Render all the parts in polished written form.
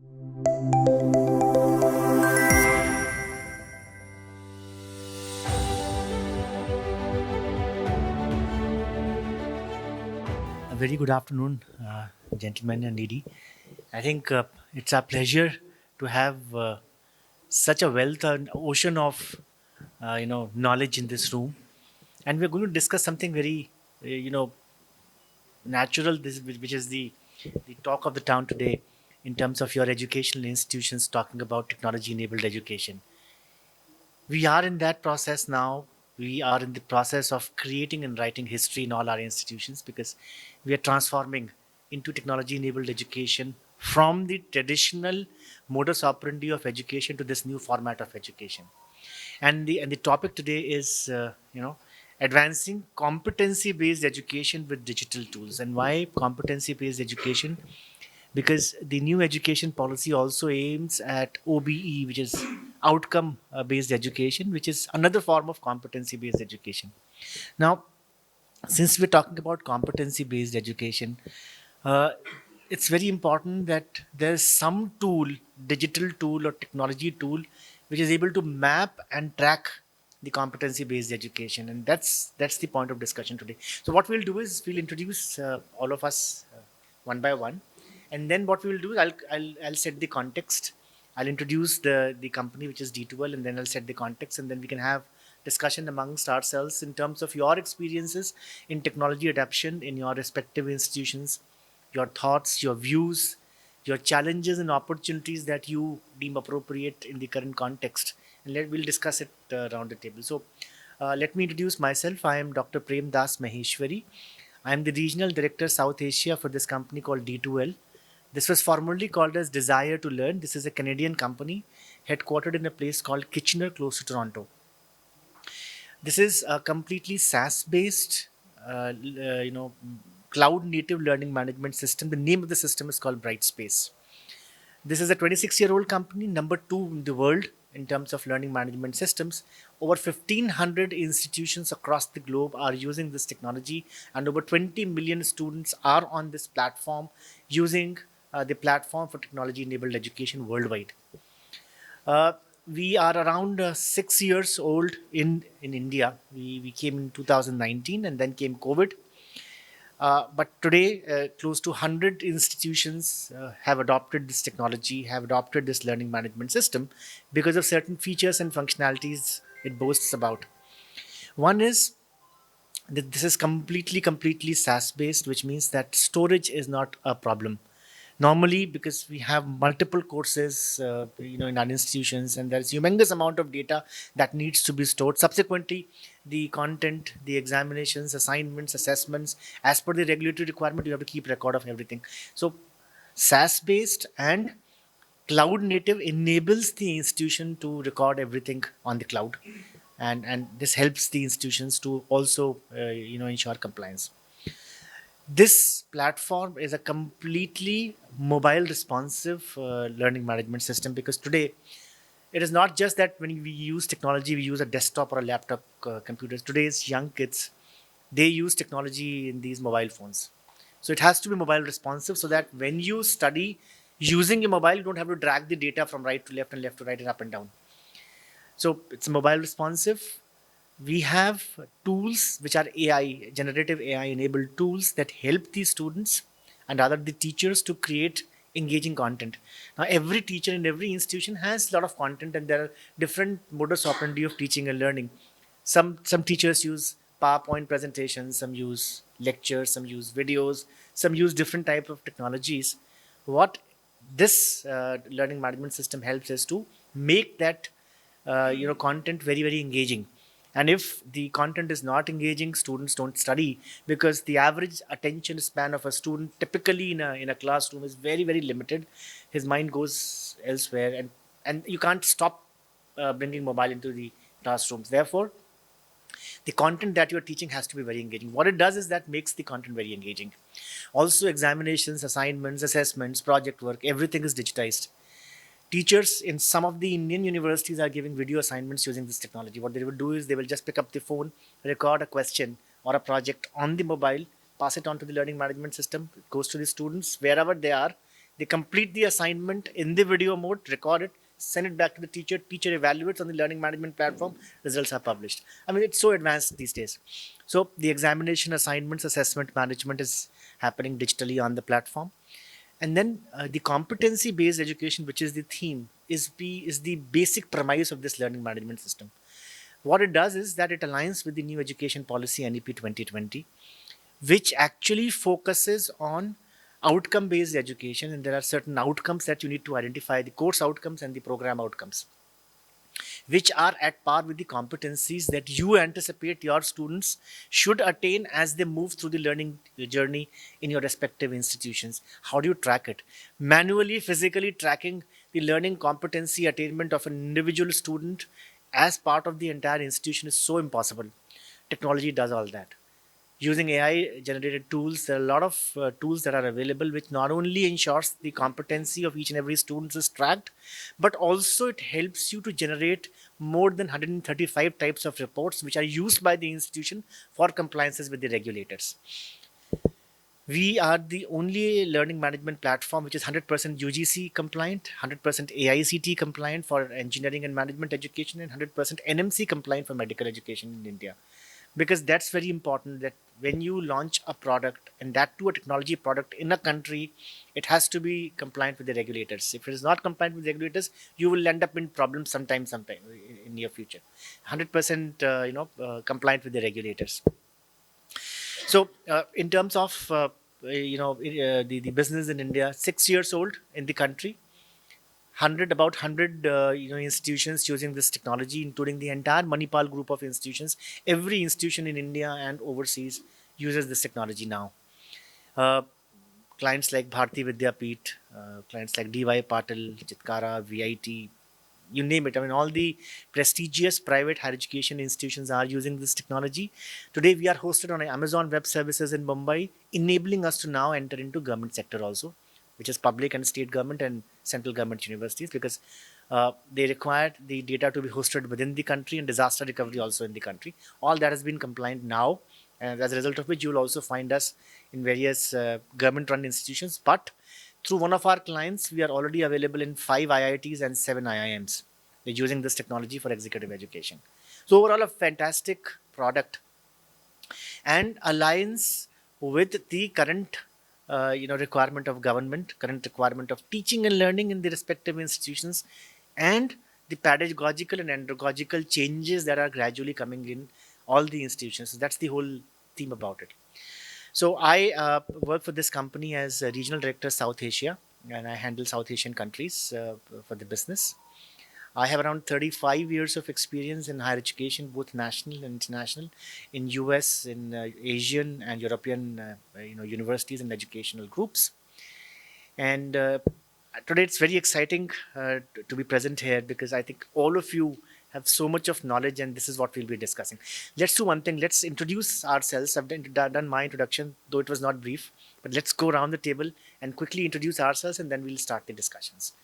A very good afternoon, gentlemen and lady. I think it's our pleasure to have such a wealth and ocean of knowledge in this room, and we're going to discuss something very natural. This which is the talk of the town today, in terms of your educational institutions talking about technology-enabled education. We are in that process now. We are in the process of creating and writing history in all our institutions because we are transforming into technology enabled education from the traditional modus operandi of education to this new format of education. And the topic today is advancing competency based education with digital tools. And why competency based education? Because the new education policy also aims at OBE, which is outcome based education, which is another form of competency based education. Now, since we're talking about competency based education, uh, it's very important that there's some tool, digital tool or technology tool, which is able to map and track the competency based education, and that's the point of discussion today. So what we'll do is we'll introduce all of us one by one, and then what we will do is I'll set the context. I'll introduce the company, which is D2L, and then I'll set the context, and then we can have discussion amongst ourselves in terms of your experiences in technology adoption in your respective institutions, your thoughts, your views, your challenges and opportunities that you deem appropriate in the current context, and we'll discuss it around the table. So, let me introduce myself. I am Dr. Prem Das Maheshwari. I am the regional director South Asia for this company called D2L. This was formerly called as Desire to Learn. This is a Canadian company headquartered in a place called Kitchener, close to Toronto. This is a completely SaaS-based, cloud-native learning management system. The name of the system is called Brightspace. This is a 26-year-old company, number two in the world in terms of learning management systems. Over 1,500 institutions across the globe are using this technology, and over 20 million students are on this platform using the platform for technology-enabled education worldwide. Uh, we are around 6 years old in India. We came in 2019, and then came COVID. But today, close to 100 institutions have adopted this technology, have adopted this learning management system because of certain features and functionalities it boasts about. One is that this is completely SaaS based, which means that storage is not a problem. Normally, because we have multiple courses, in our institutions, and there's humongous amount of data that needs to be stored. Subsequently, the content, the examinations, assignments, assessments, as per the regulatory requirement, you have to keep record of everything. So, SaaS based and cloud native enables the institution to record everything on the cloud, and this helps the institutions to also ensure compliance. This platform is a completely mobile responsive learning management system, because today it is not just that when we use technology we use a desktop or a laptop computers. Today's young kids, they use technology in these mobile phones, so it has to be mobile responsive, so that when you study using a mobile, you don't have to drag the data from right to left and left to right and up and down. So it's mobile responsive. We have tools which are AI, generative AI enabled tools that help the students and rather the teachers to create engaging content. Now, every teacher in every institution has a lot of content, and there are different modus operandi of teaching and learning. Some teachers use PowerPoint presentations, some use lectures, some use videos, some use different type of technologies. What this learning management system helps is to make that content very engaging. And if the content is not engaging, students don't study, because the average attention span of a student typically in a classroom is very limited. His mind goes elsewhere, and you can't stop bringing mobile into the classrooms. Therefore, the content that you're teaching has to be very engaging. What it does is that makes the content very engaging. Also, examinations, assignments, assessments, project work, everything is digitized. Teachers in some of the Indian universities are giving video assignments using this technology. What they will do is they will just pick up the phone, record a question or a project on the mobile, pass it on to the learning management system. It goes to the students wherever they are. They complete the assignment in the video mode, record it, send it back to the teacher. Teacher evaluates on the learning management platform. Results are published. I mean, it's so advanced these days. So the examination, assignments, assessment management is happening digitally on the platform. And then the competency-based education, which is the theme, is the basic premise of this learning management system. What it does is that it aligns with the new education policy NEP 2020, which actually focuses on outcome based education, and there are certain outcomes that you need to identify, the course outcomes and the program outcomes, which are at par with the competencies that you anticipate your students should attain as they move through the learning journey in your respective institutions. How do you track it? Manually, physically tracking the learning competency attainment of an individual student as part of the entire institution is so impossible. Technology does all that. Using AI generated tools, there are a lot of tools that are available which not only ensures the competency of each and every student is tracked, but also it helps you to generate more than 135 types of reports which are used by the institution for compliances with the regulators. We are the only learning management platform which is 100% UGC compliant, 100% AICT compliant for engineering and management education, and 100% NMC compliant for medical education in India. Because that's very important, that when you launch a product, and that too a technology product in a country, it has to be compliant with the regulators. If it is not compliant with the regulators, you will end up in problems sometime in near future. 100% compliant with the regulators. So in terms of the business in India, 6 years old in the country, about 100 institutions using this technology, including the entire Manipal group of institutions. Every institution in India and overseas uses this technology now. Clients like Bharti Vidyapeeth, clients like DY Patil, Chitkara, VIT, you name it. I mean, all the prestigious private higher education institutions are using this technology. Today, we are hosted on Amazon Web Services in Mumbai, enabling us to now enter into government sector also, which is public and state government and central government universities, because they require the data to be hosted within the country and disaster recovery also in the country. All that has been compliant now, and as a result of which you will also find us in various government-run institutions. But through one of our clients, we are already available in 5 IITs and 7 IIMs. They're using this technology for executive education. So overall, a fantastic product and aligns with the current requirement of government, current requirement of teaching and learning in the respective institutions, and the pedagogical and andragogical changes that are gradually coming in all the institutions. So that's the whole theme about it. So I work for this company as a regional director South Asia, and I handle South Asian countries for the business. I have around 35 years of experience in higher education, both national and international, in US, in Asian and European universities and educational groups. And today it's very exciting to be present here, because I think all of you have so much of knowledge, and this is what we'll be discussing. Let's do one thing. Let's introduce ourselves. I've done my introduction, though it was not brief, but let's go around the table and quickly introduce ourselves, and then we'll start the discussions.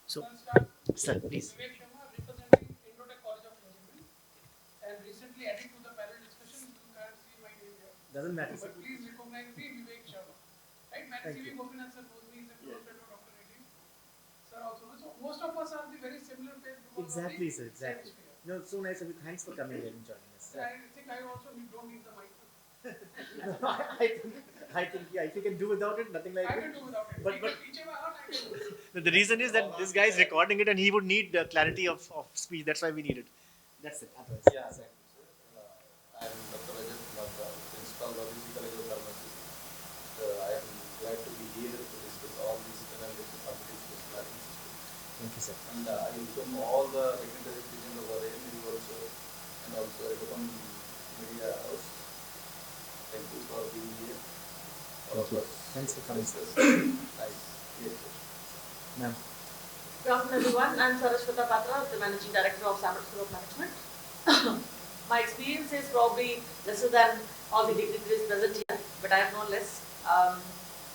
So, sir, please. Representing Indotech College of Engineering, and recently added to the panel discussion. You can't see my name here. Doesn't matter. But please recognize me, Vivek Sharma. Right? CV Gopinath sir knows me. He's a close friend of Dr. Reddy. Sir also knows. So most of us are the very similar face. Exactly, sir. Exactly. No, so nice of you. Thanks for coming here and joining us. I think I also don't need the mic. I think, yeah, if you can do without it, nothing like I can do without it. But whichever art I can do. The reason is that this guy is recording it and he would need clarity of speech. That's why we need it. That's it. Otherwise. Yeah, exactly, sir. I am Dr. Rajat Kumar, Principal Logistics College of Pharmacy. I am glad to be here to discuss all these analytics of competition learning system. Thank you, sir. And I welcome all the technical institutions of our AMU also, and also I welcome media house. Thank you for being here. Thanks for coming, sir. Nice. Yes, sir. Ma'am. Good afternoon, everyone. I'm Patra, the Managing Director of Samrat School of Management. My experience is probably lesser than all the degrees present here, but I have no less.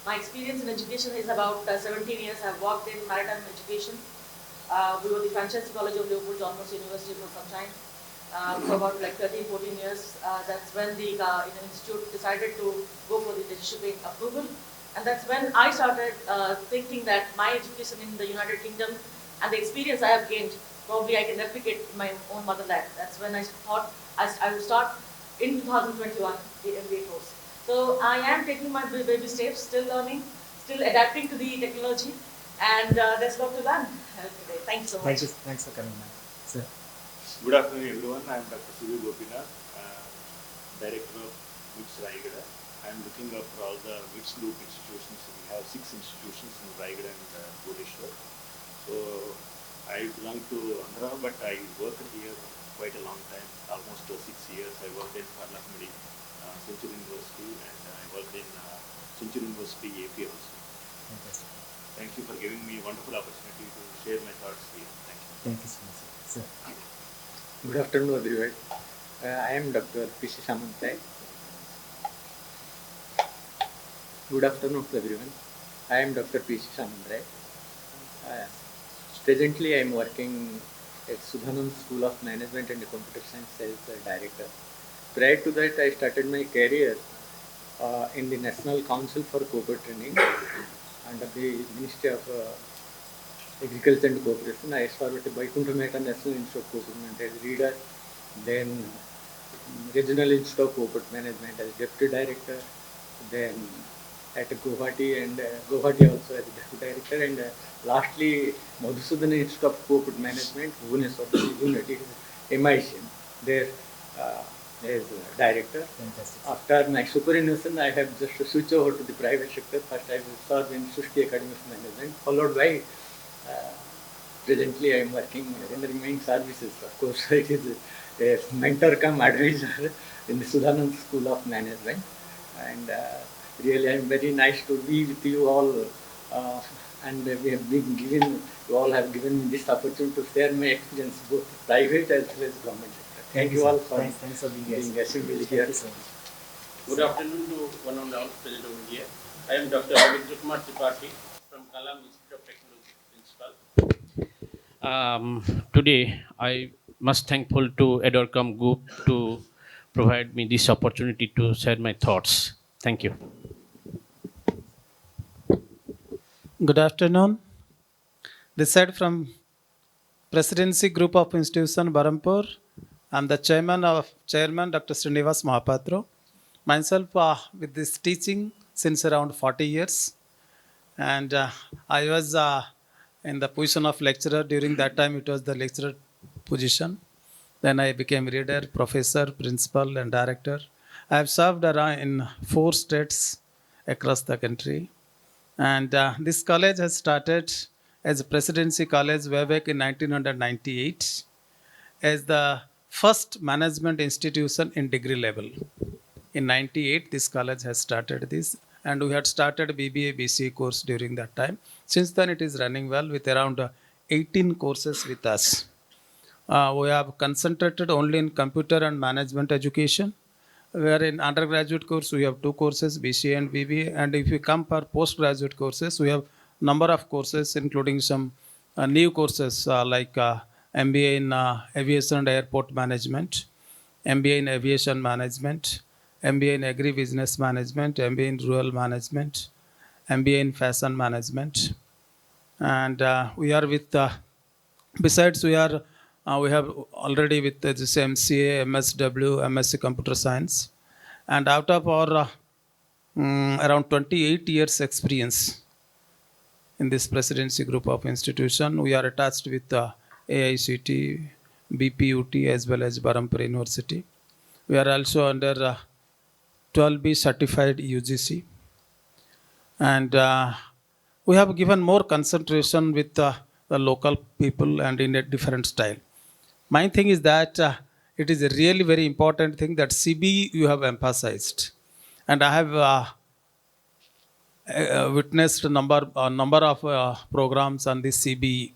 My experience in education is about 17 years. I've worked in maritime education. We were the franchise college of Leopold John Morse University for some time. For about like 13, 14 years. That's when the institute decided to go for the shipping approval. And that's when I started thinking that my education in the United Kingdom and the experience I have gained, probably I can replicate in my own motherland. That's when I thought I would start in 2021 the MBA course. So I am taking my baby steps, still learning, still adapting to the technology, and there's a lot to learn today. Thank you so much. Thanks for coming, ma'am. Sir. Good afternoon, everyone. I am Dr. Sri Gopinath, Director of MITS Raigada. I am looking after all the MITS group institutions. We have 6 institutions in Raigada and Bhubaneswar. So I belong to Andhra, but I worked here quite a long time, almost 6 years. I worked in Parliament, Central University, and I worked in Central University AP also. Fantastic. Thank you for giving me a wonderful opportunity to share my thoughts here. Thank you. Thank you so much, sir. Good afternoon, everyone. I am Dr. P.C. Samantai. Good afternoon to everyone. I am Dr. P.C. Samantai. Presently, I am working at Sudhanand School of Management and Computer Science as a director. Prior to that, I started my career in the National Council for Corporate Training under the Ministry of Agriculture and Cooperation. I started at Vaikuntha Mehta National Institute of Corporate Management as reader, then Regional Institute of Corporate Management as deputy director, then at Guwahati and Guwahati also as deputy director, and lastly Madhusudan Institute of Corporate Management, Bhubaneswar unit is MIC, there as director. Fantastic. After my superannuation, I have just switched over to the private sector. First I served in Sushti Academy of Management, followed by presently I am working rendering services. Of course, it is a mentor cum advisor in the Sudhanand School of Management, and really I am very nice to be with you all, and we have been given, you all have given me this opportunity to share my experience both private as well as government sector. Thank you all for Thanks for being here. being assembled Thank here. you so much. Good afternoon to one and all present over here. I am Dr. Pabitra Tripathy from Kalam Institute of Technology Principal. Today, I must thankful to ArdorComm Group to provide me this opportunity to share my thoughts. Thank you. Good afternoon. This side from Presidency Group of Institution, Berhampur. I'm the chairman Dr. Srinibas Mahapatro. Myself with this teaching since around 40 years. And I was in the position of lecturer. During that time, it was the lecturer position. Then I became reader, professor, principal, and director. I have served around in 4 states across the country. And this college has started as a Presidency College way back in 1998 as the first management institution in degree level. In 98, this college has started this, and we had started BBA, BCA course during that time. Since then, it is running well with around 18 courses with us. We have concentrated only in computer and management education. Where in undergraduate course, we have 2 courses, BCA and BBA. And if we come for postgraduate courses, we have number of courses, including some new courses like MBA in Aviation and Airport Management, MBA in Aviation Management, MBA in Agri-Business Management, MBA in Rural Management, MBA in Fashion Management. And we are with, besides we have already with this MCA, MSW, MSc Computer Science. And out of our around 28 years experience in this Presidency Group of Institution, we are attached with AICT, BPUT as well as Berhampur University. We are also under 12B certified UGC. And we have given more concentration with the local people and in a different style. My thing is that it is a really very important thing that CBE you have emphasized. And I have witnessed a number of programs on this CBE.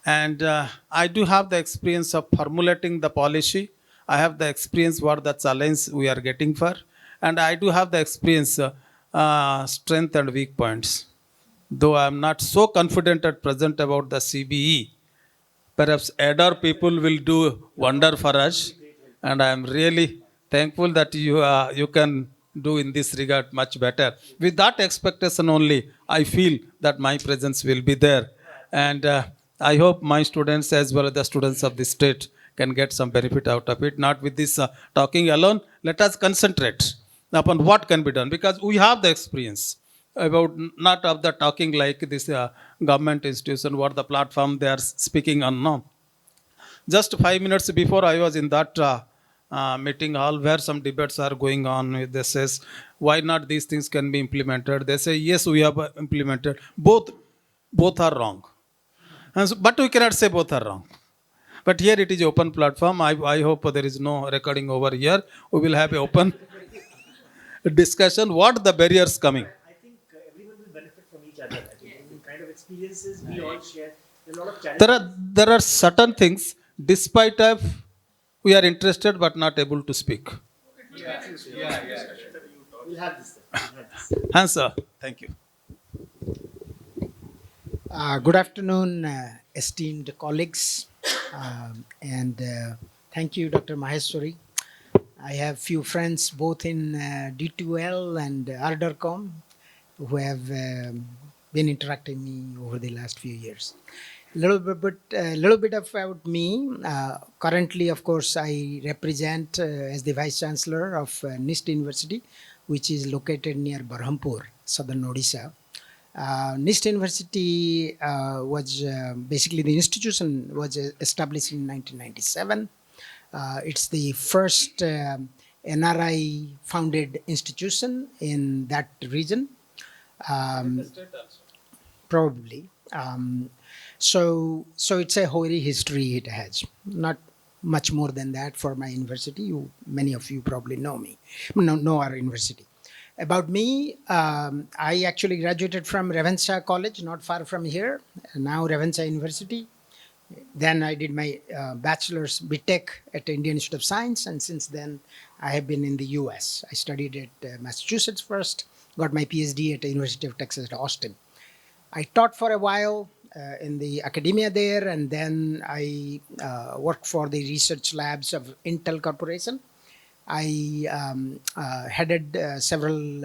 And I do have the experience of formulating the policy. I have the experience what the challenge we are getting for. And I do have the experience, strength and weak points. Though I am not so confident at present about the CBE, perhaps Ardor people will do wonder for us. And I am really thankful that you can do in this regard much better. With that expectation only, I feel that my presence will be there. And I hope my students as well as the students of the state can get some benefit out of it. Not with this talking alone. Let us concentrate upon what can be done, because we have the experience about not of the talking like this government institution, what the platform they are speaking on. No, just 5 minutes before I was in that meeting hall where some debates are going on. They says, why not these things can be implemented? They say, yes, we have implemented. Both are wrong. And but we cannot say both are wrong. But here it is open platform. I hope there is no recording over here. We will have an open discussion. What the barriers coming? I think everyone will benefit from each other. I think the kind of experiences we all share. There are a lot of challenges. There are certain things, despite of we are interested but not able to speak. We'll have this. Then. We'll have this. Answer. Thank you. Good afternoon, esteemed colleagues, and thank you, Dr. Maheshwari. I have few friends both in D2L and ArdorComm who have been interacting me over the last few years. A little bit about me. Currently, of course, I represent as the Vice Chancellor of NIST University, which is located near Berhampur, southern Odisha. NIST University was basically the institution was established in 1997. It's the first NRI founded institution in that region. Probably. So it's a hoary history it has. Not much more than that for my university. Many of you probably know our university. About me, I actually graduated from Ravensa College, not far from here, now Ravensa University. Then I did my bachelor's BTech at the Indian Institute of Science, and since then I have been in the US. I studied at Massachusetts first, got my PhD at the University of Texas at Austin. I taught for a while in the academia there, and then I worked for the research labs of Intel Corporation. I headed several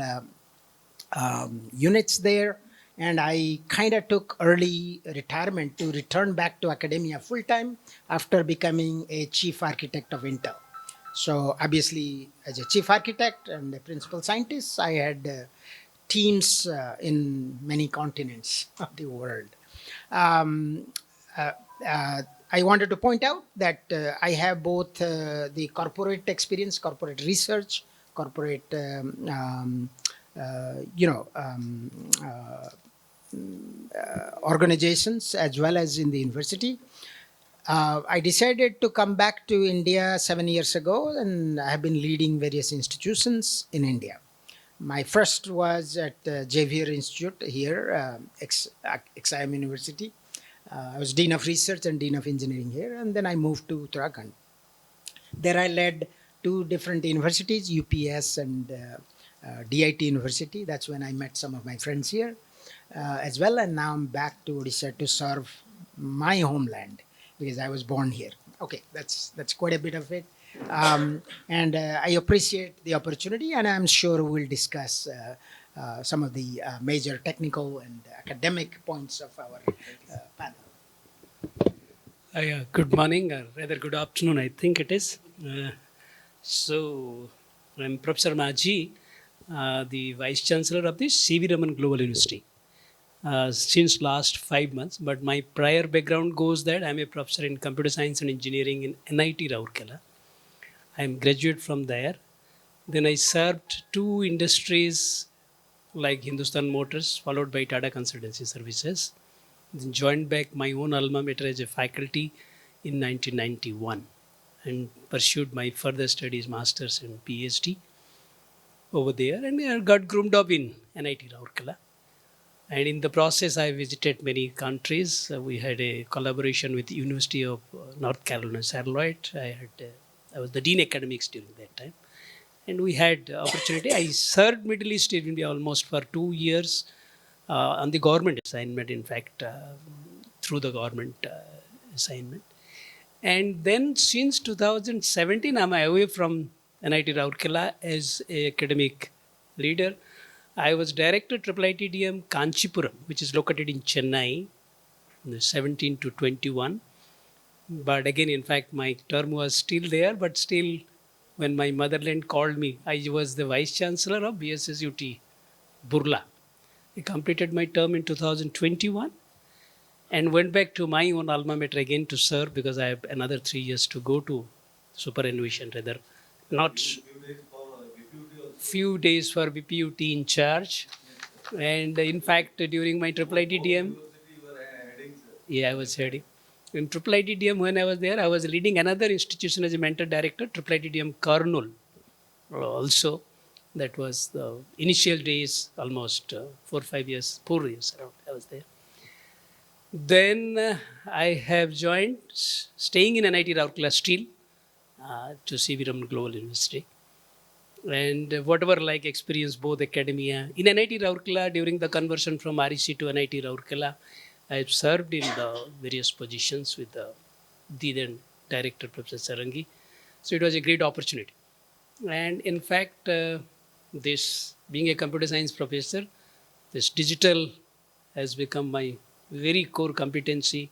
units there, and I kind of took early retirement to return back to academia full-time after becoming a chief architect of Intel. So obviously, as a chief architect and a principal scientist, I had teams in many continents of the world. I wanted to point out that I have both the corporate experience, corporate research, corporate, organizations, as well as in the university. I decided to come back to India 7 years ago, and I have been leading various institutions in India. My first was at Xavier Institute here, XIM University. I was Dean of Research and Dean of Engineering here, and then I moved to Uttarakhand. There I led two different universities, UPS and DIT University. That's when I met some of my friends here as well, and now I'm back to Odisha to serve my homeland because I was born here. Okay, that's quite a bit of it. And I appreciate the opportunity, and I'm sure we'll discuss some of the major technical and academic points of our panel. Good morning, or rather good afternoon, I think it is. So, I'm Professor Majhi, the Vice Chancellor of the C.V. Raman Global University since last 5 months. But my prior background goes that I'm a professor in Computer Science and Engineering in NIT Rourkela. I'm graduate from there. Then I served two industries like Hindustan Motors, followed by Tata Consultancy Services. Then joined back my own alma mater as a faculty in 1991 and pursued my further studies, master's and PhD over there, and I got groomed up in NIT Rourkela. And in the process, I visited many countries. We had a collaboration with the University of North Carolina, Charlotte. I was the Dean Academics during that time. And we had opportunity. I served Middle East in India almost for 2 years on the government assignment, in fact, through the government assignment. And then since 2017, I'm away from NIT Rourkela as an academic leader. I was director IIITDM Kanchipuram, which is located in Chennai, 17 to 21. But again, in fact, my term was still there, but still, when my motherland called me, I was the Vice Chancellor of BSSUT, Burla. I completed my term in 2021 and went back to my own alma mater again to serve because I have another 3 years to go to superannuation, rather. Not few days for BPUT in charge. And in fact, during my IIITDM, yeah, I was heading. In IIITDM, when I was there, I was leading another institution as a mentor director, IIITDM Kurnool. Also, that was the initial days, almost 4 years around, I was there. Then I have joined, staying in NIT Rourkela still, to CV Raman Global University. And whatever like experience, both academia. In NIT Rourkela, during the conversion from REC to NIT Rourkela, I have served in the various positions with the then director, Professor Sarangi. So it was a great opportunity. And in fact, this being a computer science professor, this digital has become my very core competency.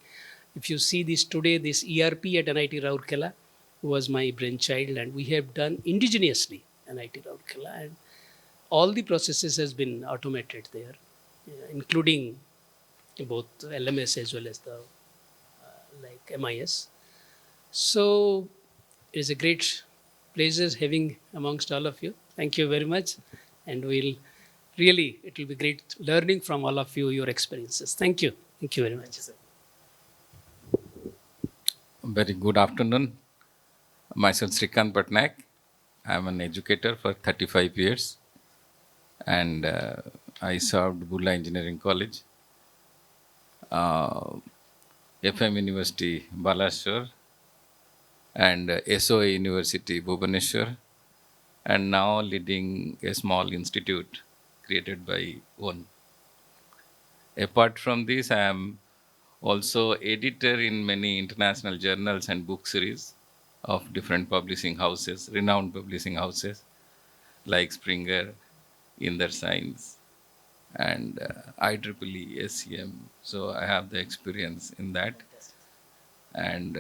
If you see this today, this ERP at NIT Rourkela was my brainchild, and we have done indigenously NIT Rourkela, and all the processes has been automated there, including both LMS as well as the like MIS. So it is a great pleasure having amongst all of you. Thank you very much, and it will be great learning from all of you, your experiences. Thank you very much. Very good afternoon. Myself Srikanta Patnaik. I am an educator for 35 years, and I served Burla Engineering College, FM University Balashwar, and SOA University Bhubaneswar, and now leading a small institute created by one. Apart from this, I am also editor in many international journals and book series of different publishing houses, renowned publishing houses like Springer, Interscience, and IEEE, SEM. So I have the experience in that. And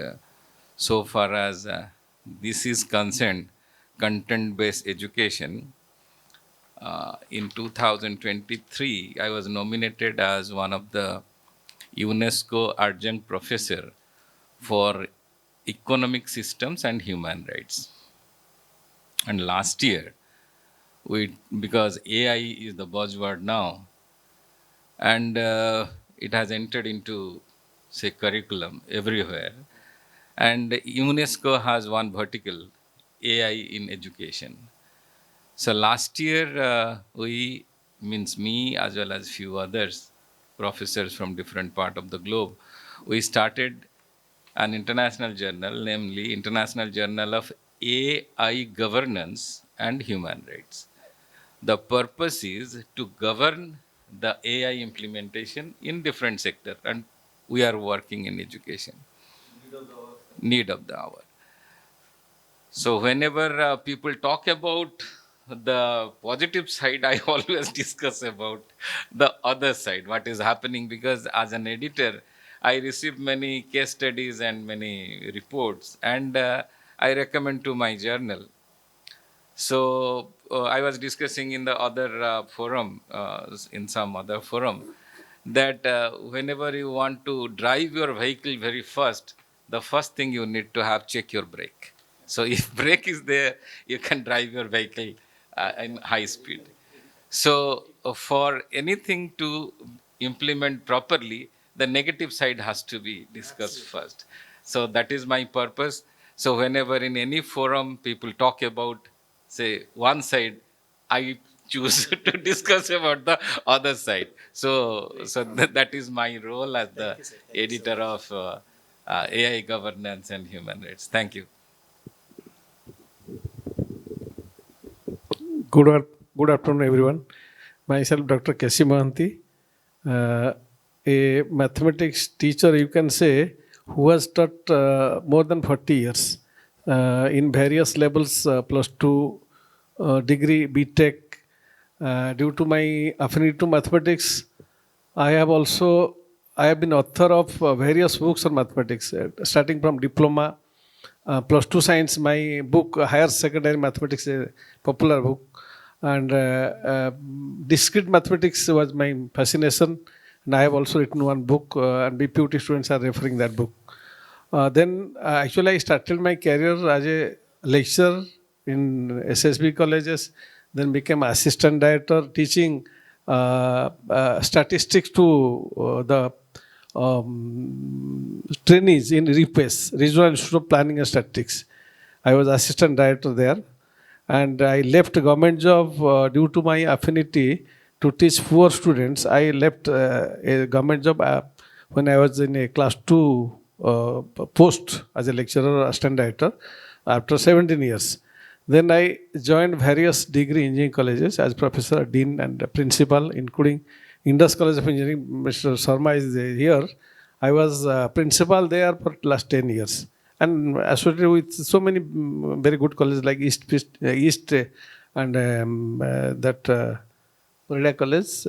so far as this is concerned, content-based education, in 2023, I was nominated as one of the UNESCO adjunct professor for economic systems and human rights. And last year, because AI is the buzzword now, and it has entered into, say, curriculum everywhere, and UNESCO has one vertical, AI in education. So last year, me as well as few others, professors from different part of the globe, we started an international journal, namely International Journal of AI Governance and Human Rights. The purpose is to govern the AI implementation in different sectors, and we are working in education. Need of the hour. So whenever people talk about the positive side, I always discuss about the other side, what is happening, because as an editor, I receive many case studies and many reports, and I recommend to my journal. So I was discussing in the other forum, in some other forum, that whenever you want to drive your vehicle very fast, the first thing you need to have, check your brake. So if brake is there, you can drive your vehicle in high speed. So for anything to implement properly, the negative side has to be discussed first. So that is my purpose. So whenever in any forum people talk about, say, one side, I choose to discuss about the other side. So that is my role as the editor of AI governance and human rights. Thank you. Good afternoon, everyone. Myself, Dr. K.C. Mohanty, a mathematics teacher, you can say, who has taught more than 40 years in various levels, plus 2 degree, BTech, Due to my affinity to mathematics, I have been author of various books on mathematics, starting from diploma, plus two science. My book, Higher Secondary Mathematics, a popular book, and discrete mathematics was my fascination. And I have also written one book, and BPUT students are referring that book. Then actually I started my career as a lecturer in SSB colleges, then became assistant director teaching statistics to the trainees in RIPES, Regional Institute of Planning and Statistics. I was assistant director there, and I left government job due to my affinity to teach poor students. I left a government job when I was in a class 2 post as a lecturer, assistant director, after 17 years. Then I joined various degree engineering colleges as professor, dean, and principal, including Indus College of Engineering. Mr. Sharma is here. I was principal there for last 10 years, and associated with so many very good colleges like East and that Florida College,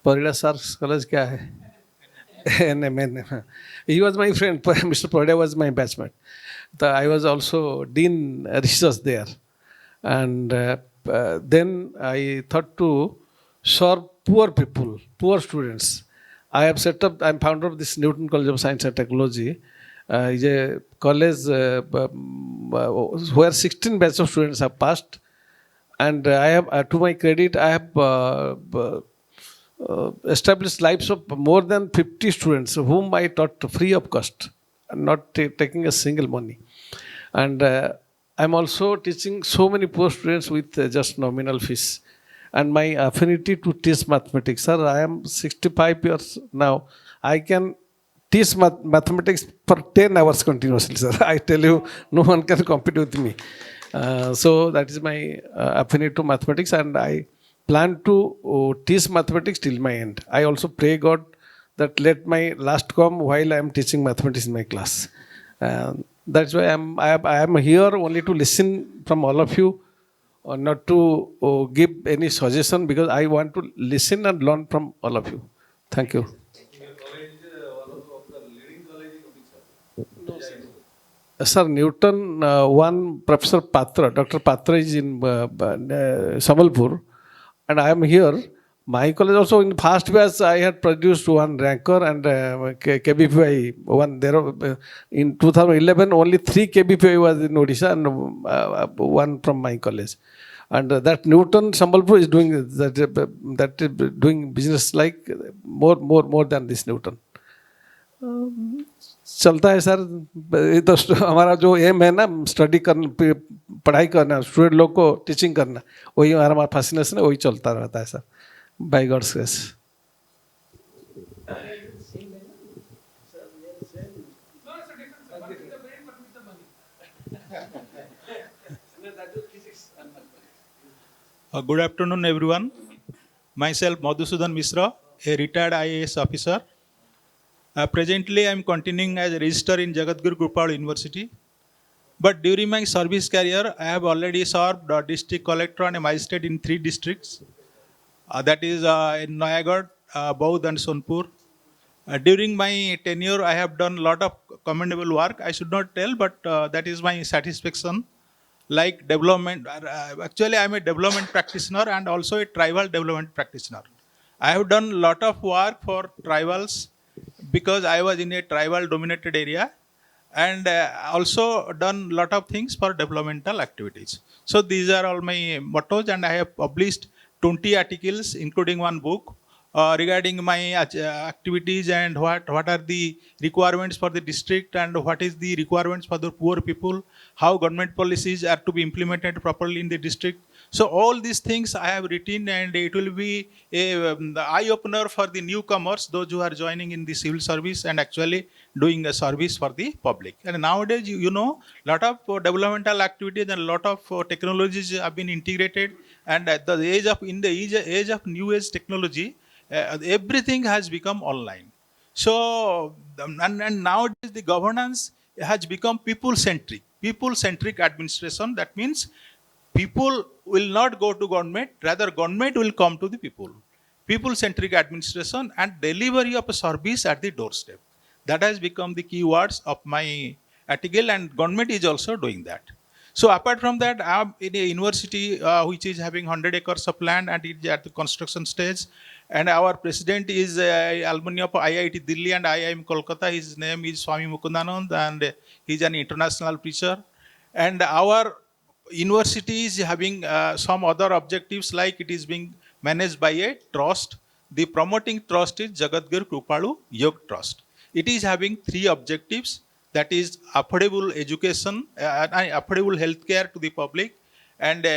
Florida Sars College, क्या है? He was my friend. Mr. Prada was my batchmate. I was also dean research there, and then I thought to serve poor people, poor students. I have set up. I'm founder of this Newton College of Science and Technology. Is a college where 16 batch of students have passed, and I have, to my credit, I have established lives of more than 50 students whom I taught free of cost, not taking a single money. And I'm also teaching so many poor students with just nominal fees. And my affinity to teach mathematics, sir, I am 65 years now. I can teach mathematics for 10 hours continuously, sir. I tell you, no one can compete with me. So that is my affinity to mathematics, and I plan to teach mathematics till my end. I also pray God that let my last come while I am teaching mathematics in my class. That's why I am here only to listen from all of you, or not to give any suggestion, because I want to listen and learn from all of you. Thank you. Sir, Newton, one Professor Patra, Dr. Patra is in Sambalpur, and I am here. My college also in first batch I had produced one ranker and KBPI one there. In 2011 only 3 KBPI was in Odisha and one from my college. And that Newton Sambalpur is doing that is doing business like more than this Newton. चलता है sir, ये तो हमारा जो M है ना, study करना, पढ़ाई करना, स्टूडेंट लोग को टीचिंग करना, वही हमारा फैसिनेशन है, वही चलता रहता है sir, by God's grace. Good afternoon, everyone. Myself, Madhusudan Misra, a retired IAS officer. Presently, I am continuing as a registrar in Jagadguru Gopal University. But during my service career, I have already served district collector and a magistrate in 3 districts. That is in Noyagad, Baud and Sonpur. During my tenure, I have done a lot of commendable work. I should not tell, but that is my satisfaction. Like development, actually I am a development practitioner and also a tribal development practitioner. I have done a lot of work for tribals because I was in a tribal dominated area, and also done a lot of things for developmental activities. So these are all my mottos, and I have published 20 articles including one book regarding my activities and what are the requirements for the district and what is the requirements for the poor people, how government policies are to be implemented properly in the district. So all these things I have written, and it will be the eye-opener for the newcomers, those who are joining in the civil service and actually doing a service for the public. And nowadays, you know, lot of developmental activities and lot of technologies have been integrated, and at the age of new age technology, everything has become online. So, and nowadays the governance has become people-centric administration. That means people will not go to government, rather government will come to the people. People-centric administration and delivery of a service at the doorstep. That has become the keywords of my article, and government is also doing that. So apart from that, I am in a university which is having 100 acres of land and it is at the construction stage. And our president is alumni of IIT Delhi and IIM Kolkata. His name is Swami Mukundanand and he is an international preacher. And our university is having some other objectives, like it is being managed by a trust. The promoting trust is Jagadguru Kripalu Yog Trust. It is having 3 objectives, that is affordable education, affordable healthcare to the public, and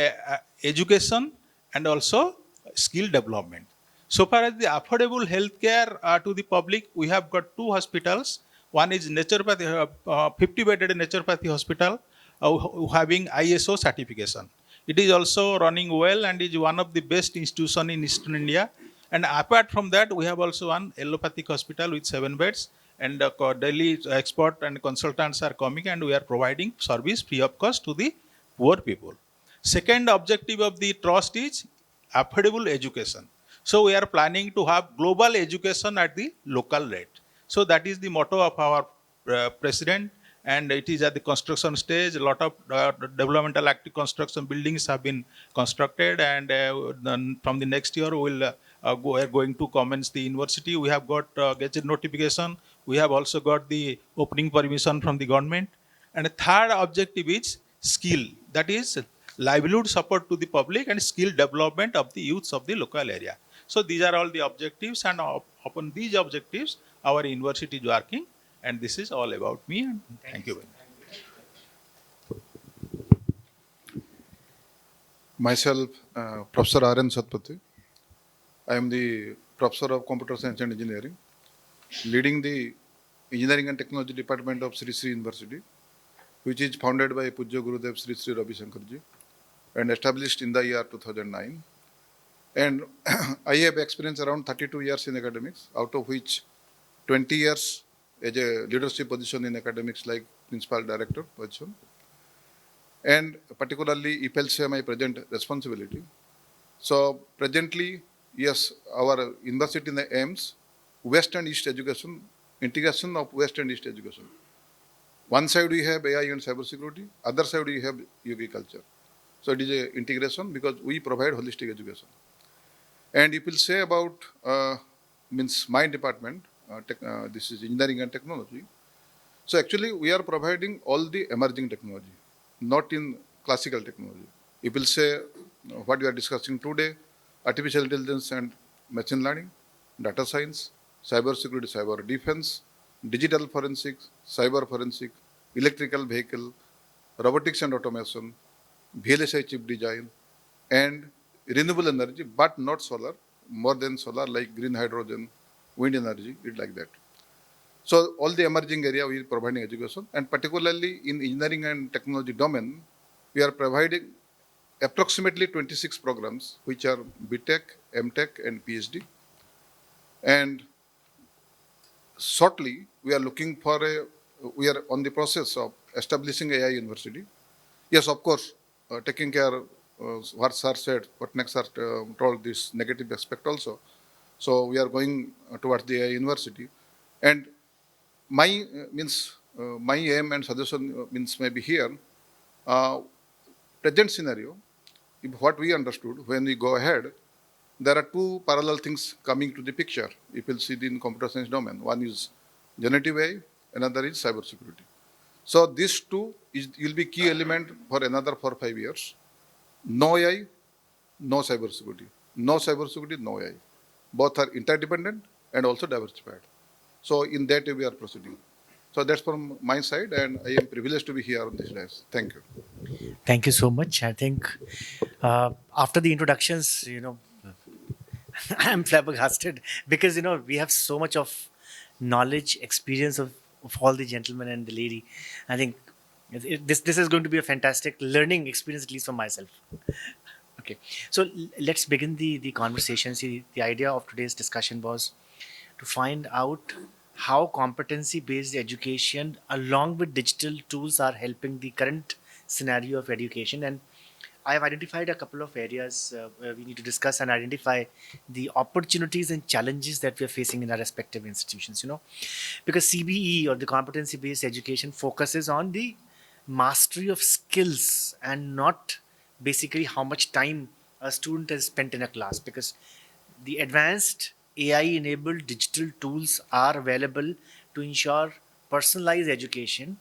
education, and also skill development. So far as the affordable healthcare to the public, we have got 2 hospitals. One is naturopathy, 50-bedded naturopathy hospital, having ISO certification. It is also running well and is one of the best institutions in Eastern India. And apart from that, we have also one allopathic hospital with 7 beds. And daily expert and consultants are coming and we are providing service free of cost to the poor people. Second objective of the trust is affordable education. So we are planning to have global education at the local rate. So that is the motto of our president, and it is at the construction stage. A lot of developmental active construction buildings have been constructed, and then from the next year we will are going to commence the university. We have got gazette notification. We have also got the opening permission from the government. And a third objective is skill, that is livelihood support to the public and skill development of the youths of the local area. So these are all the objectives, and upon these objectives our university is working, and this is all about me, and thank you very much. Myself, Professor R.N. Satpathy. I am the Professor of Computer Science and Engineering, leading the Engineering and Technology Department of Sri Sri University, which is founded by Pujya Gurudev Sri Sri Ravi Shankarji and established in the year 2009. And I have experience around 32 years in academics, out of which 20 years as a leadership position in academics like principal director position. And particularly AELSA my present responsibility. So presently, yes, our university aims West and East education, integration of West and East education. One side we have AI and cybersecurity, other side we have agriculture. So it is a integration because we provide holistic education. And if we'll say about means my department, this is engineering and technology. So actually we are providing all the emerging technology, not in classical technology. If we'll say what we are discussing today, artificial intelligence and machine learning, data science, cyber security, cyber defense, digital forensics, cyber forensic, electrical vehicle, robotics and automation, VLSI chip design, and renewable energy, but not solar, more than solar, like green hydrogen, wind energy, it like that. So all the emerging area we are providing education, and particularly in engineering and technology domain, we are providing approximately 26 programs, which are BTech, MTech, and PhD. And shortly, we are looking for we are on the process of establishing AI university. Yes, of course, taking care what sir said, what next sir told this negative aspect also. So we are going towards the AI university. And my my aim and suggestion means maybe here, present scenario, if what we understood when we go ahead, there are 2 parallel things coming to the picture. If you'll see in computer science domain, one is generative AI, another is cybersecurity. So these 2 will be key element for another 4 or 5 years. No AI, no cybersecurity. No cybersecurity, no AI. Both are interdependent and also diversified. So in that way we are proceeding. So that's from my side, and I am privileged to be here on this day. Thank you. Thank you so much. I think after the introductions, I'm flabbergasted because, we have so much of knowledge, experience of all the gentlemen and the lady. I think this is going to be a fantastic learning experience, at least for myself. Okay, so let's begin the conversation. See, the idea of today's discussion was to find out how competency-based education along with digital tools are helping the current scenario of education. And I have identified a couple of areas where we need to discuss and identify the opportunities and challenges that we are facing in our respective institutions. Because CBE, or the competency-based education, focuses on the mastery of skills and not basically how much time a student has spent in a class. Because the advanced AI-enabled digital tools are available to ensure personalized education,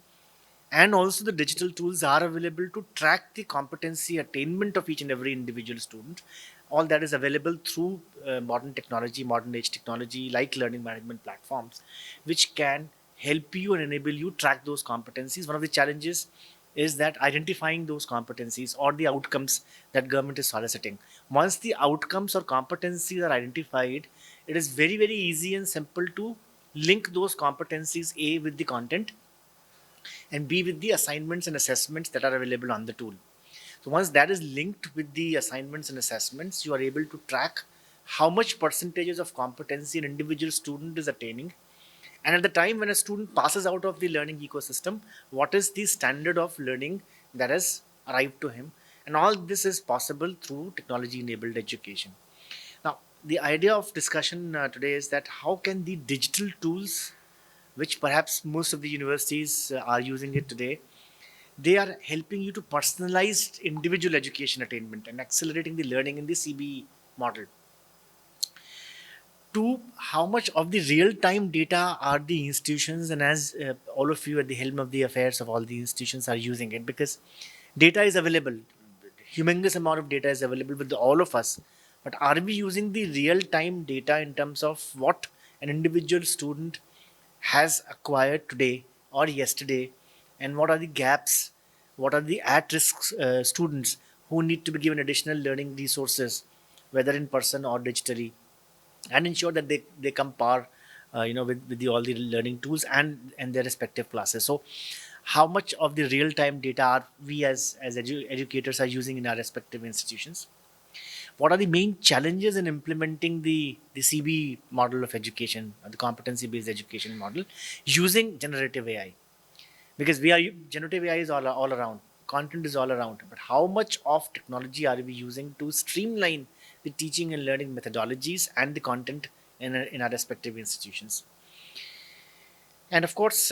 and also the digital tools are available to track the competency attainment of each and every individual student. All that is available through modern technology, modern age technology, like learning management platforms, which can help you and enable you track those competencies. One of the challenges is that identifying those competencies or the outcomes that government is soliciting. Once the outcomes or competencies are identified, it is very, very easy and simple to link those competencies, A, with the content, and B, with the assignments and assessments that are available on the tool. So once that is linked with the assignments and assessments, you are able to track how much percentages of competency an individual student is attaining. And at the time when a student passes out of the learning ecosystem, what is the standard of learning that has arrived to him? And all this is possible through technology-enabled education. Now, the idea of discussion today is that how can the digital tools, which perhaps most of the universities are using it today, they are helping you to personalize individual education attainment and accelerating the learning in the CBE model. To how much of the real-time data are the institutions, and as all of you at the helm of the affairs of all the institutions are using it, because data is available, humongous amount of data is available with all of us, but are we using the real-time data in terms of what an individual student has acquired today or yesterday, and what are the gaps, what are the at-risk students who need to be given additional learning resources, whether in person or digitally, and ensure that they come par with all the learning tools and their respective classes. So how much of the real-time data are we as educators are using in our respective institutions? What are the main challenges in implementing the CB model of education, or the competency-based education model, using generative AI? Because generative AI is all around, content is all around, but how much of technology are we using to streamline the teaching and learning methodologies and the content in our respective institutions? And of course,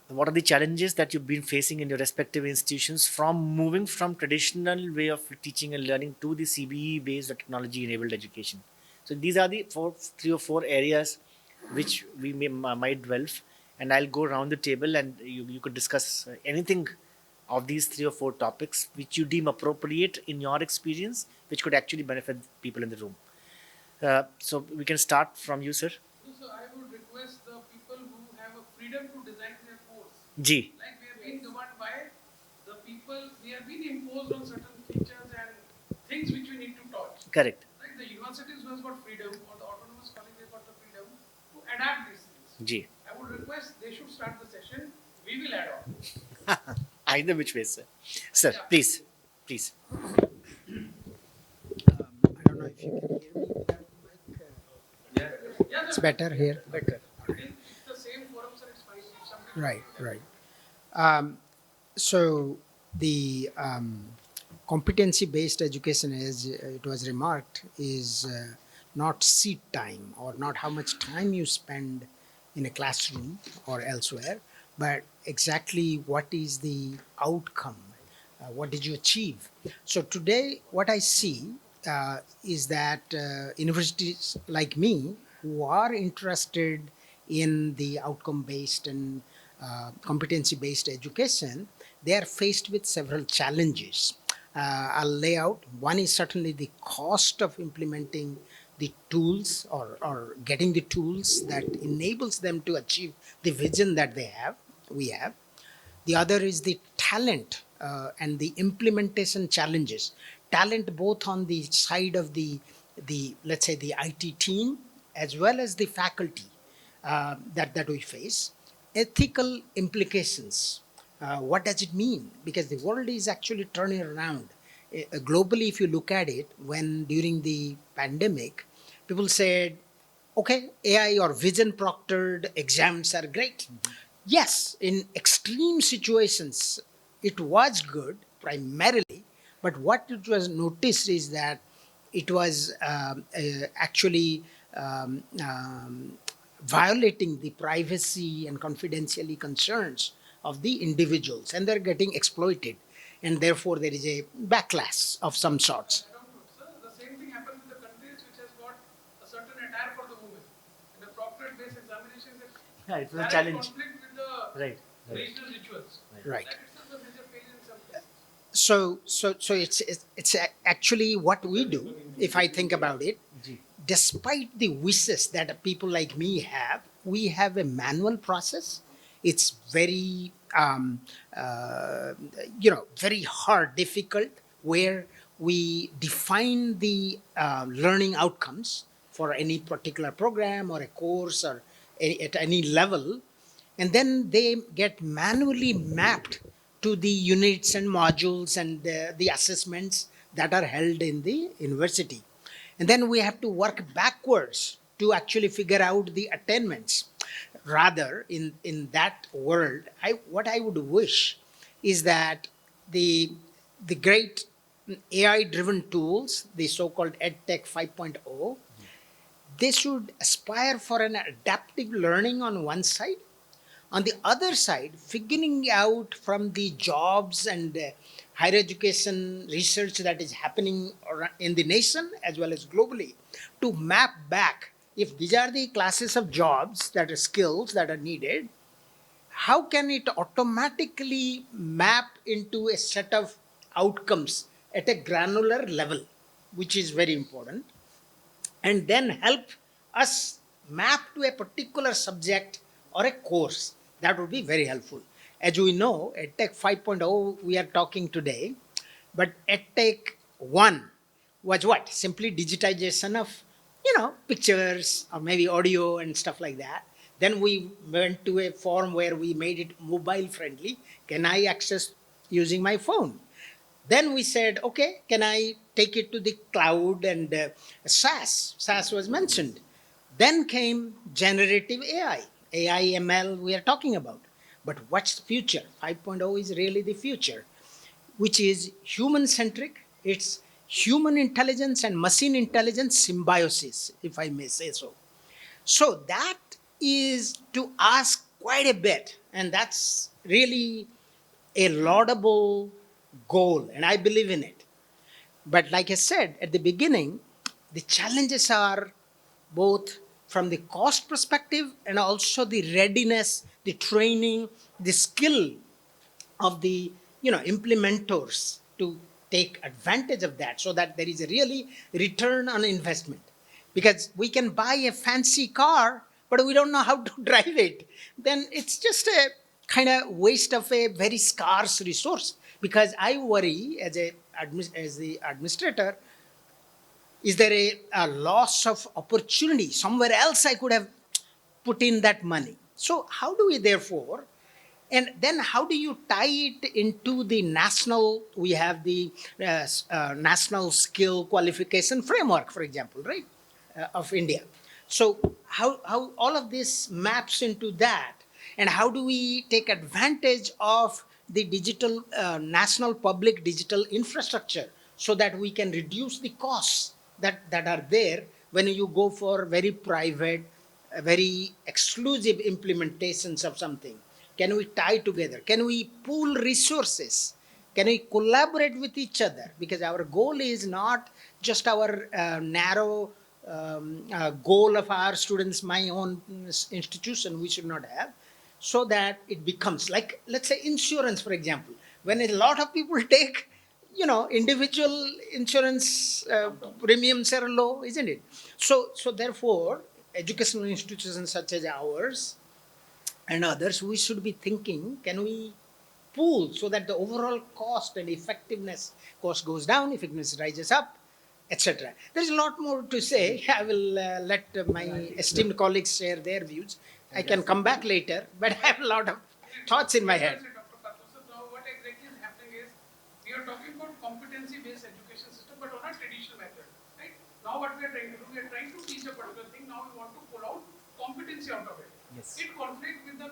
what are the challenges that you've been facing in your respective institutions from moving from traditional way of teaching and learning to the CBE based or technology enabled education? So these are the three or four areas which we might delve, and I'll go around the table and you could discuss anything of these three or four topics which you deem appropriate in your experience, which could actually benefit people in the room. So we can start from you, sir. So I would request the people who have a freedom to design their course. G. Like we are being governed by the people, we are being imposed on certain features and things which we need to touch. Correct. Like the universities who has got freedom, or the autonomous college has got the freedom to adapt these things. G. I would request they should start the session. We will add on. Either which way, sir. Sir, yeah. Please. I don't know if you can hear me. Yeah, It's better here. Better. It's the same forum, sir. It's fine. Right. So the competency-based education, as it was remarked, is not seat time or not how much time you spend in a classroom or elsewhere, but exactly what is the outcome, what did you achieve. So today what I see is that universities like me who are interested in the outcome-based and competency-based education, they are faced with several challenges. I'll lay out. One is certainly the cost of implementing the tools or getting the tools that enables them to achieve the vision that we have. The other is the talent and the implementation challenges. Talent both on the side of the let's say the IT team as well as the faculty that we face. Ethical implications. What does it mean? Because the world is actually turning around. Globally, if you look at it, when during the pandemic, people said, okay, AI or vision proctored exams are great. Mm-hmm. Yes, in extreme situations, it was good primarily, But what it was noticed is that it was actually violating the privacy and confidentiality concerns of the individuals, and they're getting exploited, and therefore there is a backlash of some sorts. Sir, the same thing happens with the countries which has got a certain attire for the women. In the proctorate-based examinations, Yeah, it was a direct challenge. conflict with the Right. regional rituals. Right. That itself is a major failure in some places. So it's actually what we do. If I think about it, despite the wishes that people like me have, we have a manual process. It's very very hard, difficult, where we define the learning outcomes for any particular program or a course or at any level, and then they get manually mapped to the units and modules and the assessments that are held in the university. And then we have to work backwards to actually figure out the attainments. Rather, in that world, what I would wish is that the great AI-driven tools, the so-called EdTech 5.0, they should aspire for an adaptive learning on one side. On the other side, figuring out from the jobs and higher education research that is happening in the nation as well as globally, to map back if these are the classes of jobs that are skills that are needed, how can it automatically map into a set of outcomes at a granular level, which is very important, and then help us map to a particular subject or a course. That would be very helpful. As we know, EdTech 5.0 we are talking today, but EdTech 1 was what? Simply digitization of, pictures or maybe audio and stuff like that. Then we went to a form where we made it mobile friendly. Can I access using my phone? Then we said, okay, can I take it to the cloud and SaaS? SaaS was mentioned. Then came generative AI, ML we are talking about. But what's the future? 5.0 is really the future, which is human-centric. It's human intelligence and machine intelligence symbiosis, if I may say so. So that is to ask quite a bit, and that's really a laudable goal, and I believe in it. But like I said at the beginning, the challenges are both from the cost perspective and also the readiness, the training, the skill of the implementers to take advantage of that, so that there is a really return on investment. Because we can buy a fancy car, but we don't know how to drive it. Then it's just a kind of waste of a very scarce resource. Because I worry as the administrator, is there a loss of opportunity? Somewhere else I could have put in that money. So how do we therefore, and then how do you tie it into the national, we have the national skill qualification framework, for example, right, of India. So how all of this maps into that, and how do we take advantage of the digital, national public digital infrastructure, so that we can reduce the costs that are there when you go for very private, very exclusive implementations of something. Can we tie together? Can we pool resources? Can we collaborate with each other? Because our goal is not just our narrow goal of our students, my own institution, we should not have, so that it becomes like, let's say, insurance, for example. When a lot of people take, individual insurance premiums are low, isn't it? So therefore, educational institutions such as ours and others, we should be thinking, can we pool so that the overall cost and effectiveness, cost goes down, effectiveness rises up, etc. There's a lot more to say. I will let my esteemed colleagues share their views. I can come back later, but I have a lot of thoughts in my head. Dr. Patra, so now what exactly is happening is, we are talking about competency-based education system, but on a traditional method, right? Now what we are trying to do, we are trying to teach a particular thing, now we want to pull out competency out of it. Yes. It conflicts with the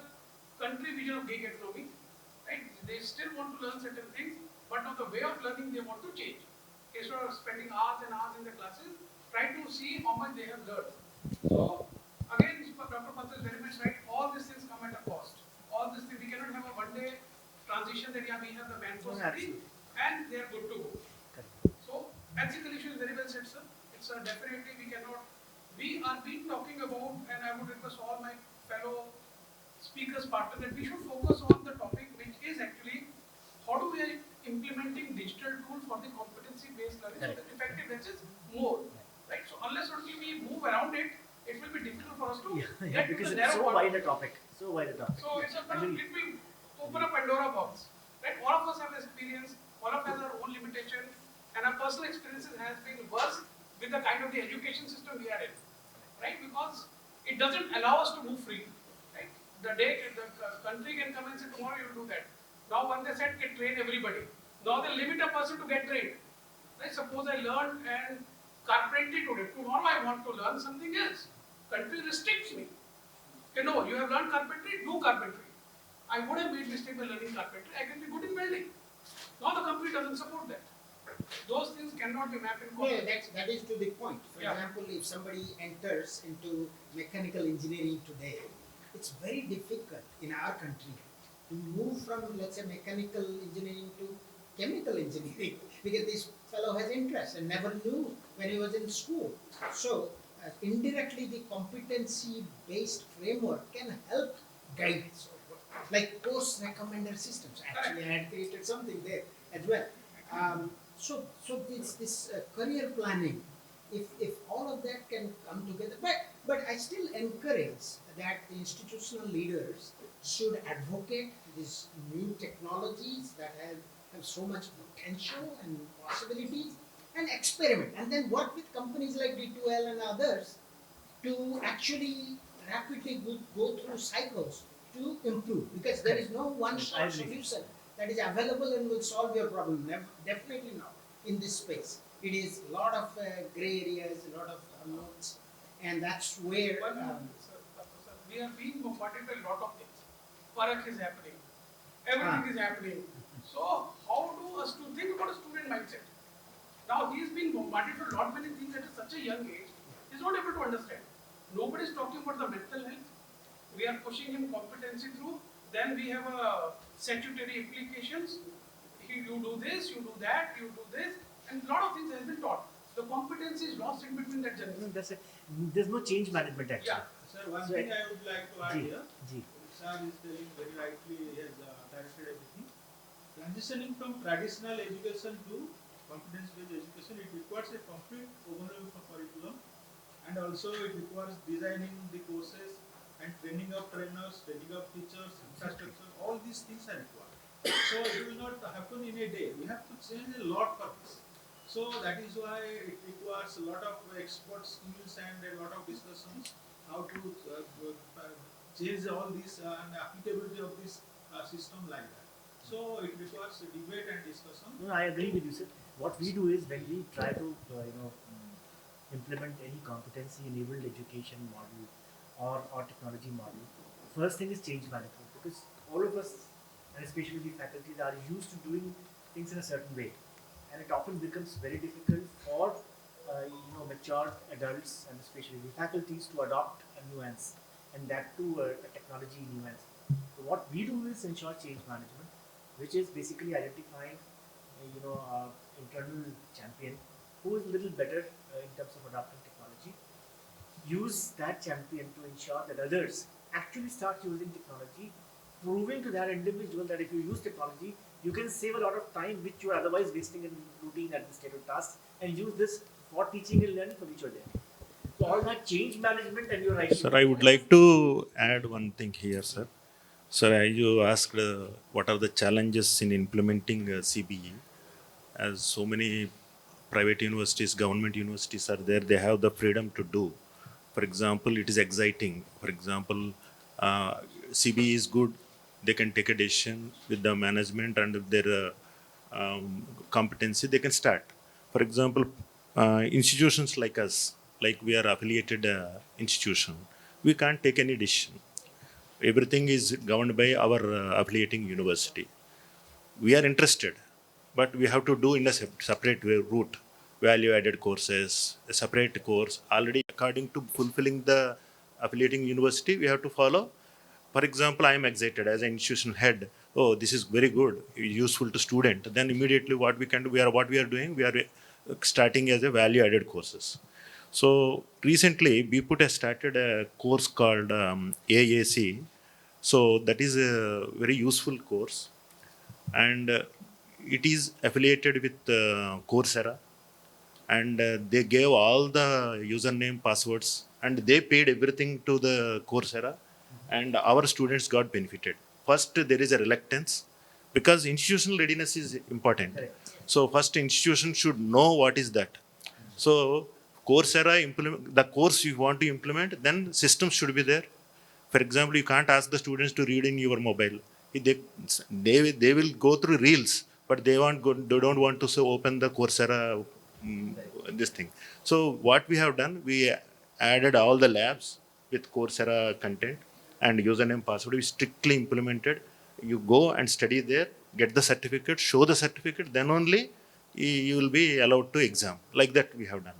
country vision of gig economy, right? They still want to learn certain things, but now the way of learning they want to change. Instead of spending hours and hours in the classes, try to see how much they have learned. So, again, Dr. Patra is very much right. All these things come at a cost. All these things, we cannot have a one-day transition that, yeah, we have the manpower study and they are good to go. So, ethical issue is very well said, sir. It's definitely we cannot. We are been talking about, and I would request all my fellow speakers, partners, that we should focus on the topic which is actually how do we are implementing digital tool for the competency-based learning so that effectiveness is more. Right? So unless only we move around it, it will be difficult for us to get because to the it's narrow so part. wide a topic. So wide a topic. So it's a kind of, it will open a Pandora box. Right? All of us have experience, all of us have our own limitation, and our personal experiences has been worse with the kind of the education system we are in. Right? Because it doesn't allow us to move freely. Right? The country can come and say tomorrow you will do that. Now when they said can train everybody, now they limit a person to get trained. Right? Suppose I learned and carpentry today. Tomorrow I want to learn something else. Country restricts me. Okay, no, you have learned carpentry, do carpentry. I would have made mistake by learning carpentry. I can be good in welding. Now the company doesn't support that. Those things cannot be mapped in No, context. that is to the point. For example, if somebody enters into mechanical engineering today, it's very difficult in our country to move from, let's say, mechanical engineering to chemical engineering because this fellow has interest and never knew when he was in school. So, indirectly, the competency-based framework can help guide. So, like course recommender systems. Actually, I had created something there as well. So this career planning, if all of that can come together, but I still encourage that the institutional leaders should advocate these new technologies that have so much potential and possibilities and experiment and then work with companies like D2L and others to actually rapidly go through cycles to improve because there is no one shot solution that is available and will solve your problem. Definitely not in this space. It is a lot of gray areas, a lot of unknowns, and that's where We are being bombarded by a lot of things. Parak is happening. Everything is happening. So how do us to think about a student mindset? Now he is being bombarded with a lot many things at such a young age. He is not able to understand. Nobody is talking about the mental health. We are pushing him competency through. Then we have statutory implications. You do this, you do that, you do this, and a lot of things has been taught. The competency is lost in between that journey. There's no change management actually. Yeah. Sir, one thing I would like to add here. Ji. Sir is telling very rightly, he has directed everything. Transitioning from traditional education to competence-based education, it requires a complete overhaul of curriculum, and also it requires designing the courses and training of trainers, training of teachers, infrastructure. All these things are required. So it will not happen in a day. We have to change a lot for this. So that is why it requires a lot of expert skills and a lot of discussions how to change all this and applicability of this system like that. So it requires a debate and discussion. No, I agree with you, sir. What we do is when we try to implement any competency-enabled education model or technology model, first thing is change management because all of us, and especially the faculties, are used to doing things in a certain way, and it often becomes very difficult for mature adults and especially the faculties to adopt a nuance, and that too a technology nuance. So what we do is ensure change management, which is basically identifying internal champion who is a little better in terms of adopting technology. Use that champion to ensure that others actually start using technology, proving to that individual that if you use technology, you can save a lot of time which you are otherwise wasting in routine administrative tasks, and use this for teaching and learning for which you are there. So all that change management, and you're right. Sir, I would like to add one thing here, sir. Sir, you asked what are the challenges in implementing CBE. As so many private universities, government universities are there, they have the freedom to do. For example, it is exciting. For example, CBE is good. They can take a decision with the management and their competency, they can start. For example, institutions like us, like we are affiliated institution, we can't take any decision. Everything is governed by our affiliating university. We are interested. but we have to do in a separate route. Value-added courses, a separate course. Already according to fulfilling the affiliating university, we have to follow. For example, I am excited as an institution head. Oh, this is very good, useful to student. Then immediately what we can do, we are doing, we are starting as a value-added courses. So recently, BPUT has started a course called AAC. So that is a very useful course, and it is affiliated with Coursera, and they gave all the username, passwords, and they paid everything to the Coursera, and our students got benefited. First, there is a reluctance because institutional readiness is important. So first, institution should know what is that. So Coursera implement the course you want to implement, then systems should be there. For example, you can't ask the students to read in your mobile. They will go through reels, but they don't want to open the Coursera this thing. So what we have done, we added all the labs with Coursera content and username, password. We strictly implemented. You go and study there, get the certificate, show the certificate, then only you will be allowed to exam. Like that we have done.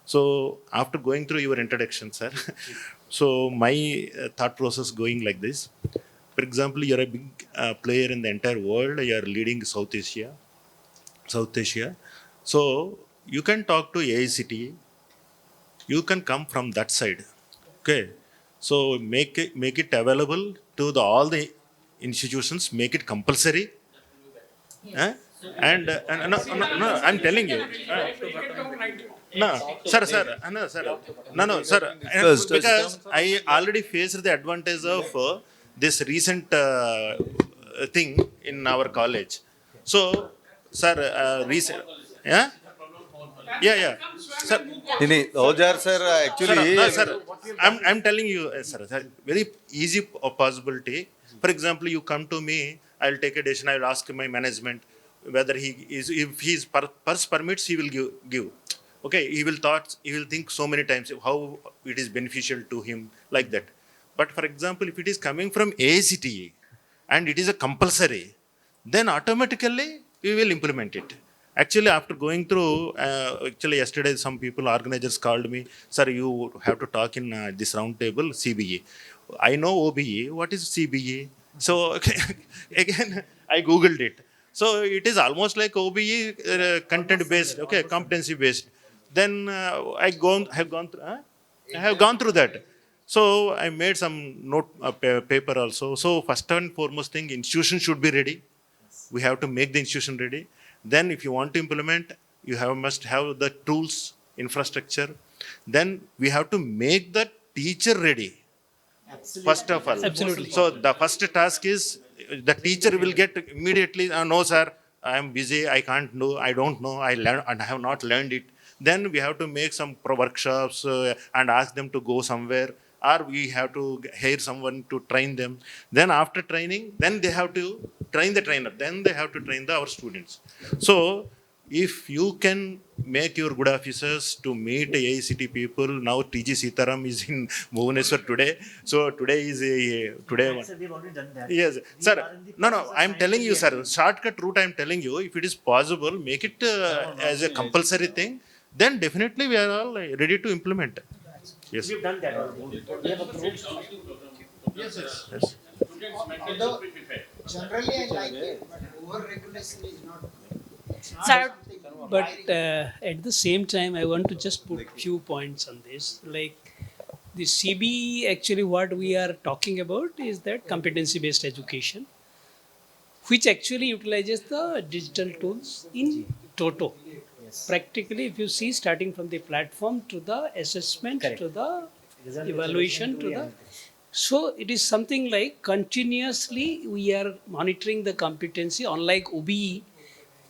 So after going through your introduction, sir, so my thought process going like this. For example, you're a big player in the entire world. You're leading South Asia. So you can talk to AICTE. You can come from that side. Okay. So make it available to all the institutions. Make it compulsory. And no, I'm telling you. No, sir. No, sir. Because I already faced the advantage of this recent thing in our college. So, sir, recent, yeah, sir. those are, sir, actually. No, sir. I'm telling you, sir, very easy possibility. For example, you come to me, I'll take a decision. I'll ask my management whether if his purse permits, he will give. Okay, he will think so many times how it is beneficial to him, like that. But for example, if it is coming from AICTE and it is a compulsory, then automatically we will implement it. Actually, after going through, yesterday some organizers called me, sir, you have to talk in this roundtable CBE. I know OBE. What is CBE? So again, I googled it. So it is almost like OBE content based, okay, competency based. Then I have gone through that. So I made some paper also. So first and foremost thing, institution should be ready. We have to make the institution ready. Then if you want to implement, you must have the tools, infrastructure. Then we have to make the teacher ready. Absolutely. First of all. Absolutely. So the first task is the teacher will get immediately, no sir, I am busy, I can't do, I don't know, I have not learned it. Then we have to make some workshops and ask them to go somewhere, or we have to hire someone to train them. Then after training, then they have to train the trainer. Then they have to train our students. So if you can make your good officers to meet AICTE people, now TG Sitaram is in Bhubaneswar today. So today is today. Sir, we've already done that. Yes, sir. No, I'm telling you, sir. Shortcut route, I'm telling you. If it is possible, make it as a compulsory thing. Then definitely we are all ready to implement. Yes. We've done that already. We have approved. Yes. Although generally I like it, but over-regulation is not good. Sir, But at the same time, I want to just put few points on this. Like the CBE, actually what we are talking about is that competency-based education, which actually utilizes the digital tools in toto. Practically, if you see, starting from the platform to the assessment, Correct. to the evaluation, to the... So it is something like continuously we are monitoring the competency, unlike OBE.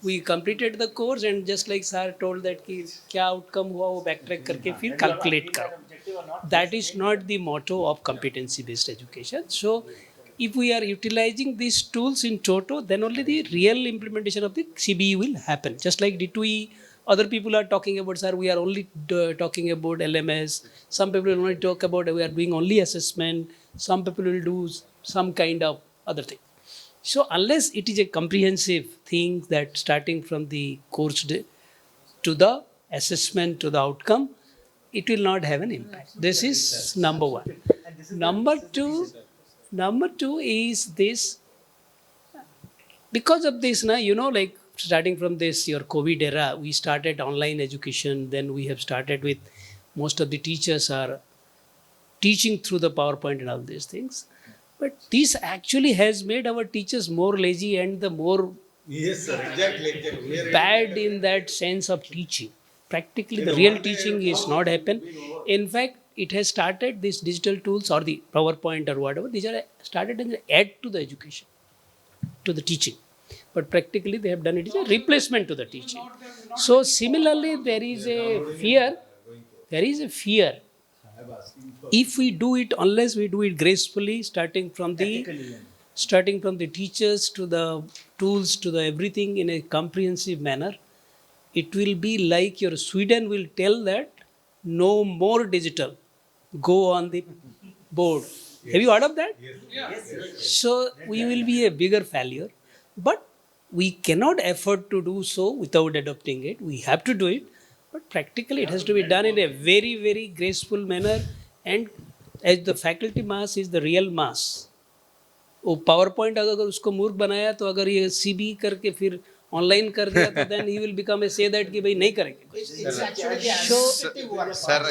We completed the course and just like sir told that कि क्या outcome हुआ वो backtrack करके फिर calculate करो. That is not the motto of competency-based education. So if we are utilizing these tools in toto, then only the real implementation of the CBE will happen. Just like D2E, other people are talking about, sir, we are only talking about LMS. Some people will only talk about we are doing only assessment. Some people will do some kind of other thing. So unless it is a comprehensive thing that starting from the course to the assessment to the outcome, it will not have an impact. This is number one. Number two is this. Because of this, like starting from this, your COVID era, we started online education. Then we have started with most of the teachers are teaching through the PowerPoint and all these things. But this actually has made our teachers more lazy and the more bad in that sense of teaching. Practically, the real teaching is not happen. In fact, it has started these digital tools or the PowerPoint or whatever. These are started as an add to the education, to the teaching. But practically, they have done it as a replacement to the teaching. So similarly, there is a fear. There is a fear. If we do it, unless we do it gracefully, starting from the teachers to the tools to the everything in a comprehensive manner, it will be like your Sweden will tell that no more digital, go on the board. Yes. Have you heard of that? Yes. So we will be a bigger failure, but we cannot afford to do so without adopting it. We have to do it, but practically it has to be done in a very, very graceful manner. And as the faculty mass is the real mass. वो PowerPoint अगर उसको मूर्ख बनाया तो अगर ये CB करके फिर ऑनलाइन कर दिया तो then he will become a say that कि भाई नहीं करेंगे. So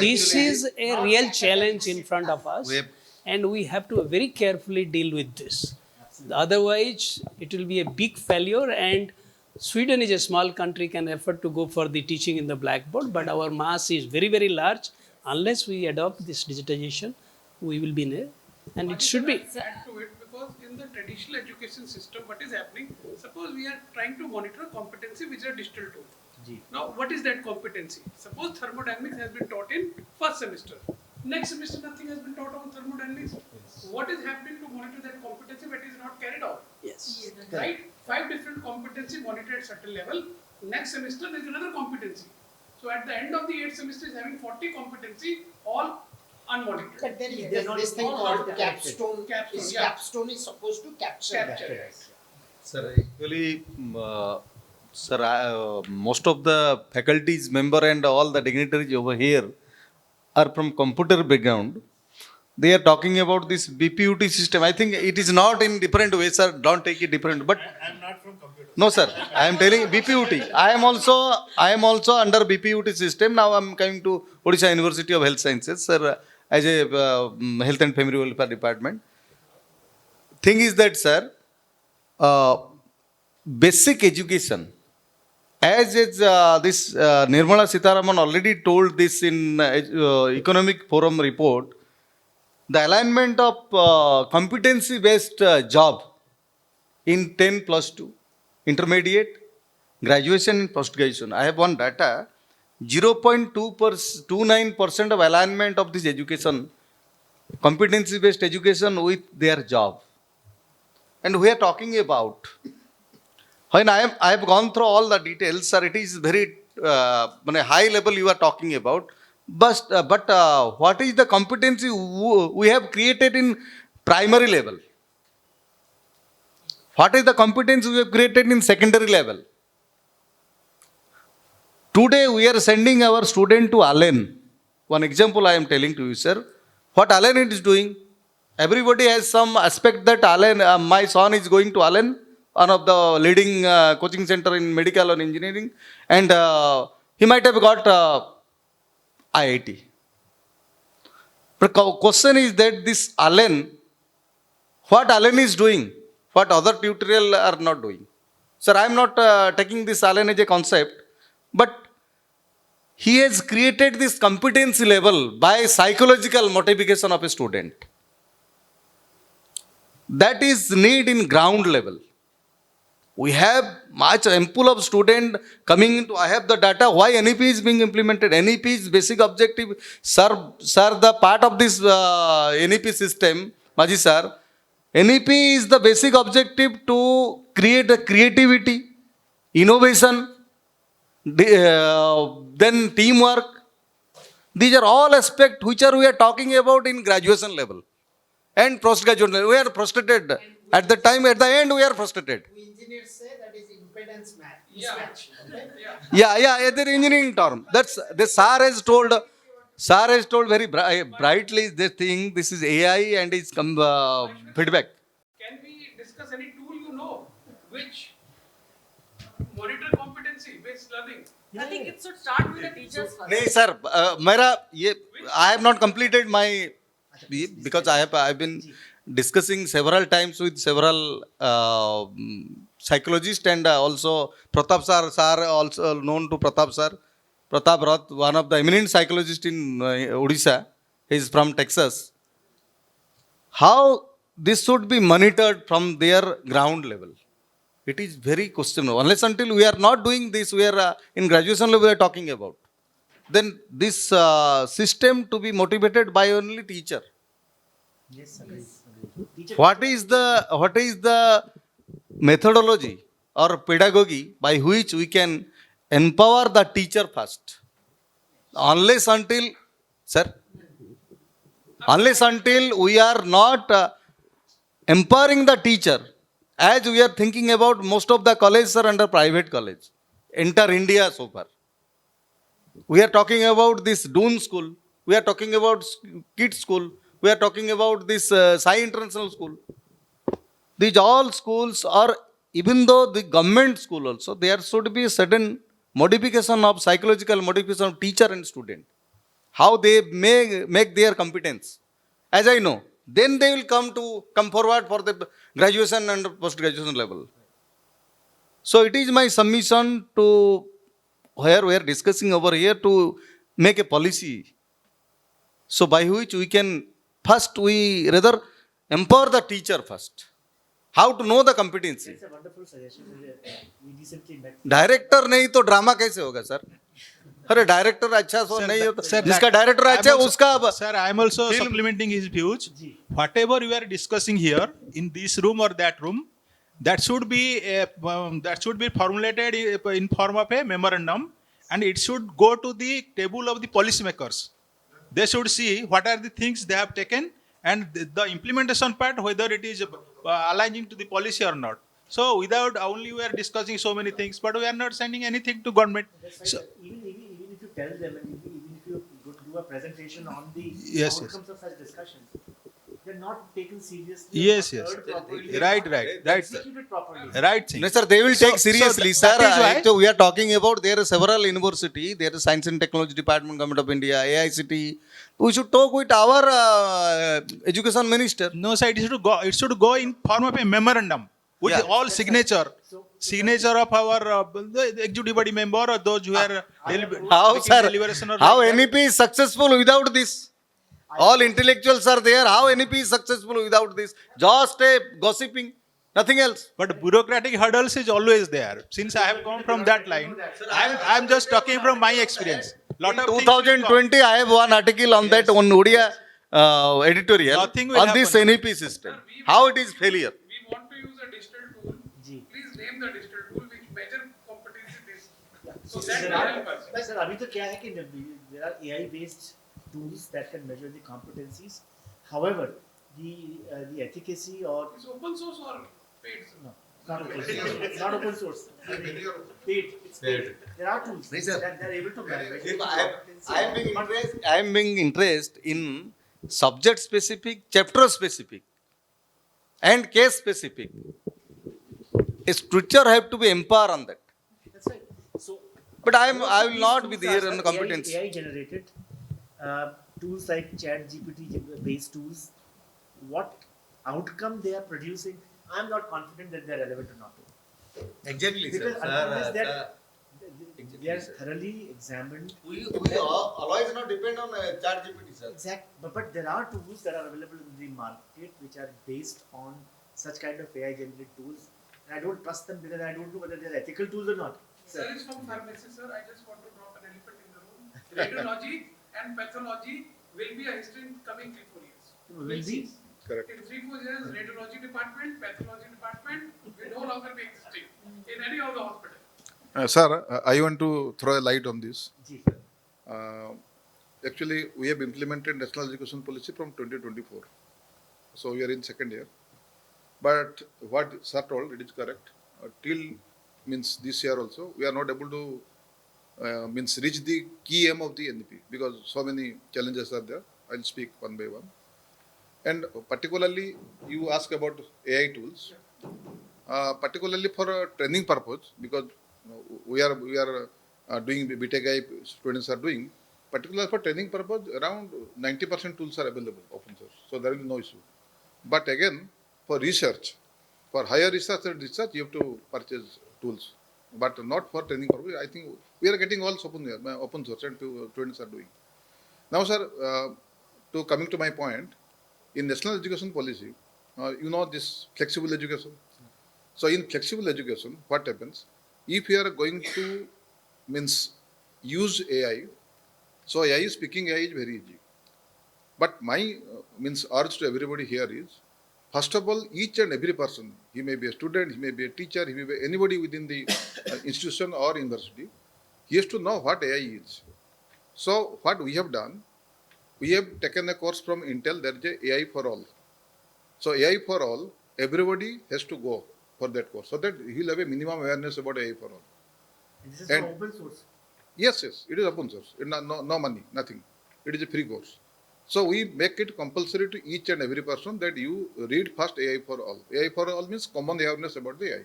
this is a real challenge in front of us, and we have to very carefully deal with this. Otherwise, it will be a big failure. And Sweden is a small country, can afford to go for the teaching in the blackboard, but our mass is very, very large. Unless we adopt this digitization, we will be in a, and it should be. Add to it, because in the traditional education system, what is happening? Suppose we are trying to monitor competency with a digital tool. Now, what is that competency? Suppose thermodynamics has been taught in first semester. Next semester, nothing has been taught on thermodynamics. Yes. What is happening to monitor that competency but is not carried out? Yes. Right? 5 different competency monitored at certain level. Next semester, there is another competency. So at the end of the 8th semester is having 40 competency, all unmonitored. But there is this thing called capstone. Capstone is supposed to capture that. Sir, actually, most of the faculties member and all the dignitaries over here are from computer background. They are talking about this BPUT system. I think it is not in different ways, sir. Don't take it different. But I am not from computer. No, sir. I am telling BPUT. I am also under BPUT system. Now I am coming to Odisha University of Health Sciences, sir, as a Health and Family Welfare Department. Thing is that, sir, basic education, as this Nirmala Sitharaman already told this in Economic Forum report, the alignment of competency-based job in 10 plus 2, intermediate, graduation and post-graduation. I have one data, 0.29% of alignment of this education, competency-based education with their job. And we are talking about, when I have gone through all the details, sir, it is very high level you are talking about. But what is the competency we have created in primary level? What is the competence we have created in secondary level? Today we are sending our student to Allen. One example I am telling to you, sir. What Allen is doing? Everybody has some aspect that Allen, my son is going to Allen, one of the leading coaching center in medical and engineering, and he might have got IIT. But question is that this Allen, what Allen is doing, what other tutorial are not doing. Sir, I am not taking this Allen as a concept, but he has created this competency level by psychological motivation of a student. That is need in ground level. We have much ample of student coming into, I have the data, why NEP is being implemented. NEP is basic objective. Sir, the part of this NEP system, Majhi sir, NEP is the basic objective to create a creativity, innovation, then teamwork. These are all aspects which we are talking about in graduation level and postgraduate level. We are frustrated. At the time, at the end, we are frustrated. We engineers say that is impedance match. Yeah. Mismatch. Okay? Yeah, the engineering term. That's the SAR has told. SAR has told very brightly this thing. This is AI and its feedback. Can we discuss any tool you know which monitor competency-based learning? I think it should start with the teachers first. नहीं sir, I have not completed my because I've been discussing several times with several psychologists and also Pratap sir also known to Pratap sir. Pratap Rath, one of the eminent psychologists in Odisha, he is from Texas. How this should be monitored from their ground level? It is very questionable. Unless until we are not doing this, we are in graduation level we are talking about. Then this system to be motivated by only teacher. Yes, agree. What is the methodology or pedagogy by which we can empower the teacher first? Unless until we are not empowering the teacher, as we are thinking about most of the colleges are under private college, enter India so far. We are talking about this Doon school, we are talking about kids school, we are talking about this Sai International School. These all schools are, even though the government school also, there should be a certain modification of psychological modification of teacher and student. How they may make their competence. As I know, then they will come forward for the graduation and post-graduation level. So it is my submission to where we are discussing over here to make a policy. So by which we can we rather empower the teacher first. How to know the competency. It's a wonderful suggestion. We recently met. Director नहीं तो drama कैसे होगा sir? अरे director अच्छा सो नहीं होता जिसका director अच्छा है उसका Sir, I am also supplementing his views. Whatever you are discussing here in this room or that room, that should be formulated in form of a memorandum, and it should go to the table of the policymakers. They should see what are the things they have taken and the implementation part, whether it is aligning to the policy or not. So without only we are discussing so many things, but we are not sending anything to government. So, Even if you tell them, and even if you do a presentation on the Yes, outcomes of such discussions, they're not taken seriously. Yes. Heard properly, Right. executed properly. Right thing. No, sir, they will take seriously. So that is why- So we are talking about there are several university, there is Science and Technology Department, Government of India, AICT. We should talk with our education minister. No, sir, it should go in form of a memorandum with all signature of our the executive body member or those who are How, sir? deliberation or How like that. NEP is successful without this? All intellectuals are there. How NEP is successful without this? Just a gossiping, nothing else. But bureaucratic hurdles is always there. Since I have come from that line, I am just talking from my experience. In 2020, I have one article on that on Odia editorial Nothing will on this happen. NEP system. How it is failure. We want to use a digital tool. Please name the digital tool which measure competency based. So that will help us. But sir, अभी तो क्या है कि there are AI-based tools that can measure the competencies. However, the efficacy or It's open source or paid? no, it's not open source. It's not open source. Paid. It's paid. There are tools that they're able to measure. I am being interested in subject specific, chapter specific, and case specific. A teacher have to be empowered on that. That's right. So, But I will not be there on the competence. AI generated tools like ChatGPT based tools. What outcome they are producing, I'm not confident that they're relevant or not. Exactly, Because unless they are thoroughly examined. We always not depend on ChatGPT, sir. Exact, but there are tools that are available in the market which are based on such kind of AI generated tools. And I don't trust them because I don't know whether they're ethical tools or not. Sir is from pharmacy, sir. I just want to drop an elephant in the room. Radiology and pathology will be a history in coming 3-4 years. Will be? Correct. In 3-4 years, radiology department, pathology department will no longer be existing in any of the hospital. Sir, I want to throw a light on this. Ji. Actually, we have implemented National Education Policy from 2024. So we are in second year. But what sir told, it is correct. Till means this year also, we are not able to means reach the key aim of the NDP because so many challenges are there. I'll speak one by one. And particularly, you ask about AI tools, particularly for a training purpose, because we are doing BTech AI students are doing, particularly for training purpose, around 90% tools are available open source, so there is no issue. But again, for research, for higher research and research, you have to purchase tools, but not for training purpose. I think we are getting all open source and students are doing. Now, sir, to coming to my point, in national education policy, you know this flexible education. So in flexible education, what happens? If you are going to means use AI, so AI speaking AI is very easy. But my means urge to everybody here is, first of all, each and every person, he may be a student, he may be a teacher, he may be anybody within the institution or university, he has to know what AI is. So what we have done, we have taken a course from Intel, there is a AI for all. So AI for all, everybody has to go for that course, so that he will have a minimum awareness about AI for all. And this is for open source? Yes, it is open source. No money, nothing. It is a free course. So we make it compulsory to each and every person that you read first AI for all. AI for all means common awareness about the AI.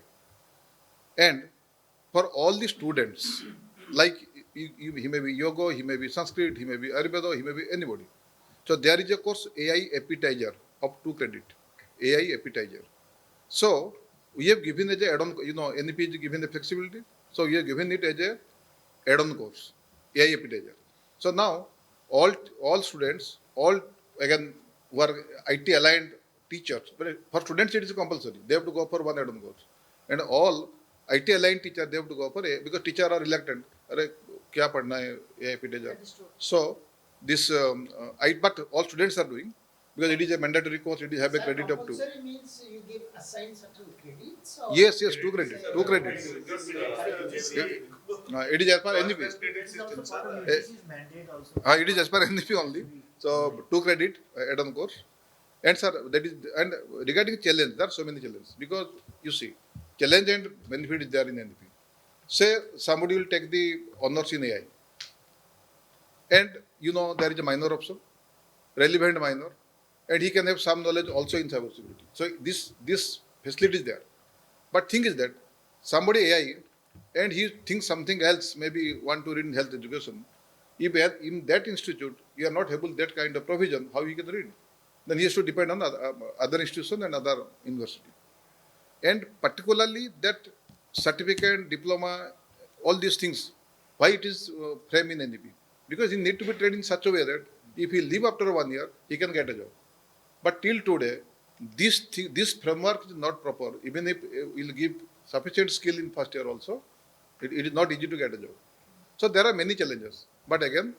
And for all the students, like he may be yoga, he may be Sanskrit, he may be Ayurveda, he may be anybody. So there is a course AI appetizer of 2 credit. AI appetizer. So we have given as a add-on, NEP is given the flexibility. So we have given it as a add-on course, AI appetizer. So now all students, again who are IT aligned teachers, but for students it is compulsory. They have to go for one add-on course. And all IT aligned teachers, they have to go for A, because teachers are reluctant. Arey, kya padhna hai AI appetizer? So this, but all students are doing, because it is a mandatory course, it is have a credit of 2. Compulsory means you give assign certain credits? Or Yes, 2 credits. 2 credits. It is as per NEP. It is as per NEP only. So 2 credit add-on course. And sir, that is, and regarding challenge, there are so many challenges, because you see, challenge and benefit is there in NEP. Say somebody will take the honors in AI, and there is a minor option, relevant minor, and he can have some knowledge also in cybersecurity. So this facility is there. But thing is that somebody AI, and he thinks something else, maybe want to read in health education. If in that institute you are not able that kind of provision, how he can read? Then he has to depend on other institution and other university. And particularly that certificate, diploma, all these things, why it is framed in NEP? Because he need to be trained in such a way that if he leave after 1 year, he can get a job. But till today, this framework is not proper. Even if we will give sufficient skill in first year also, it is not easy to get a job. So there are many challenges. But again,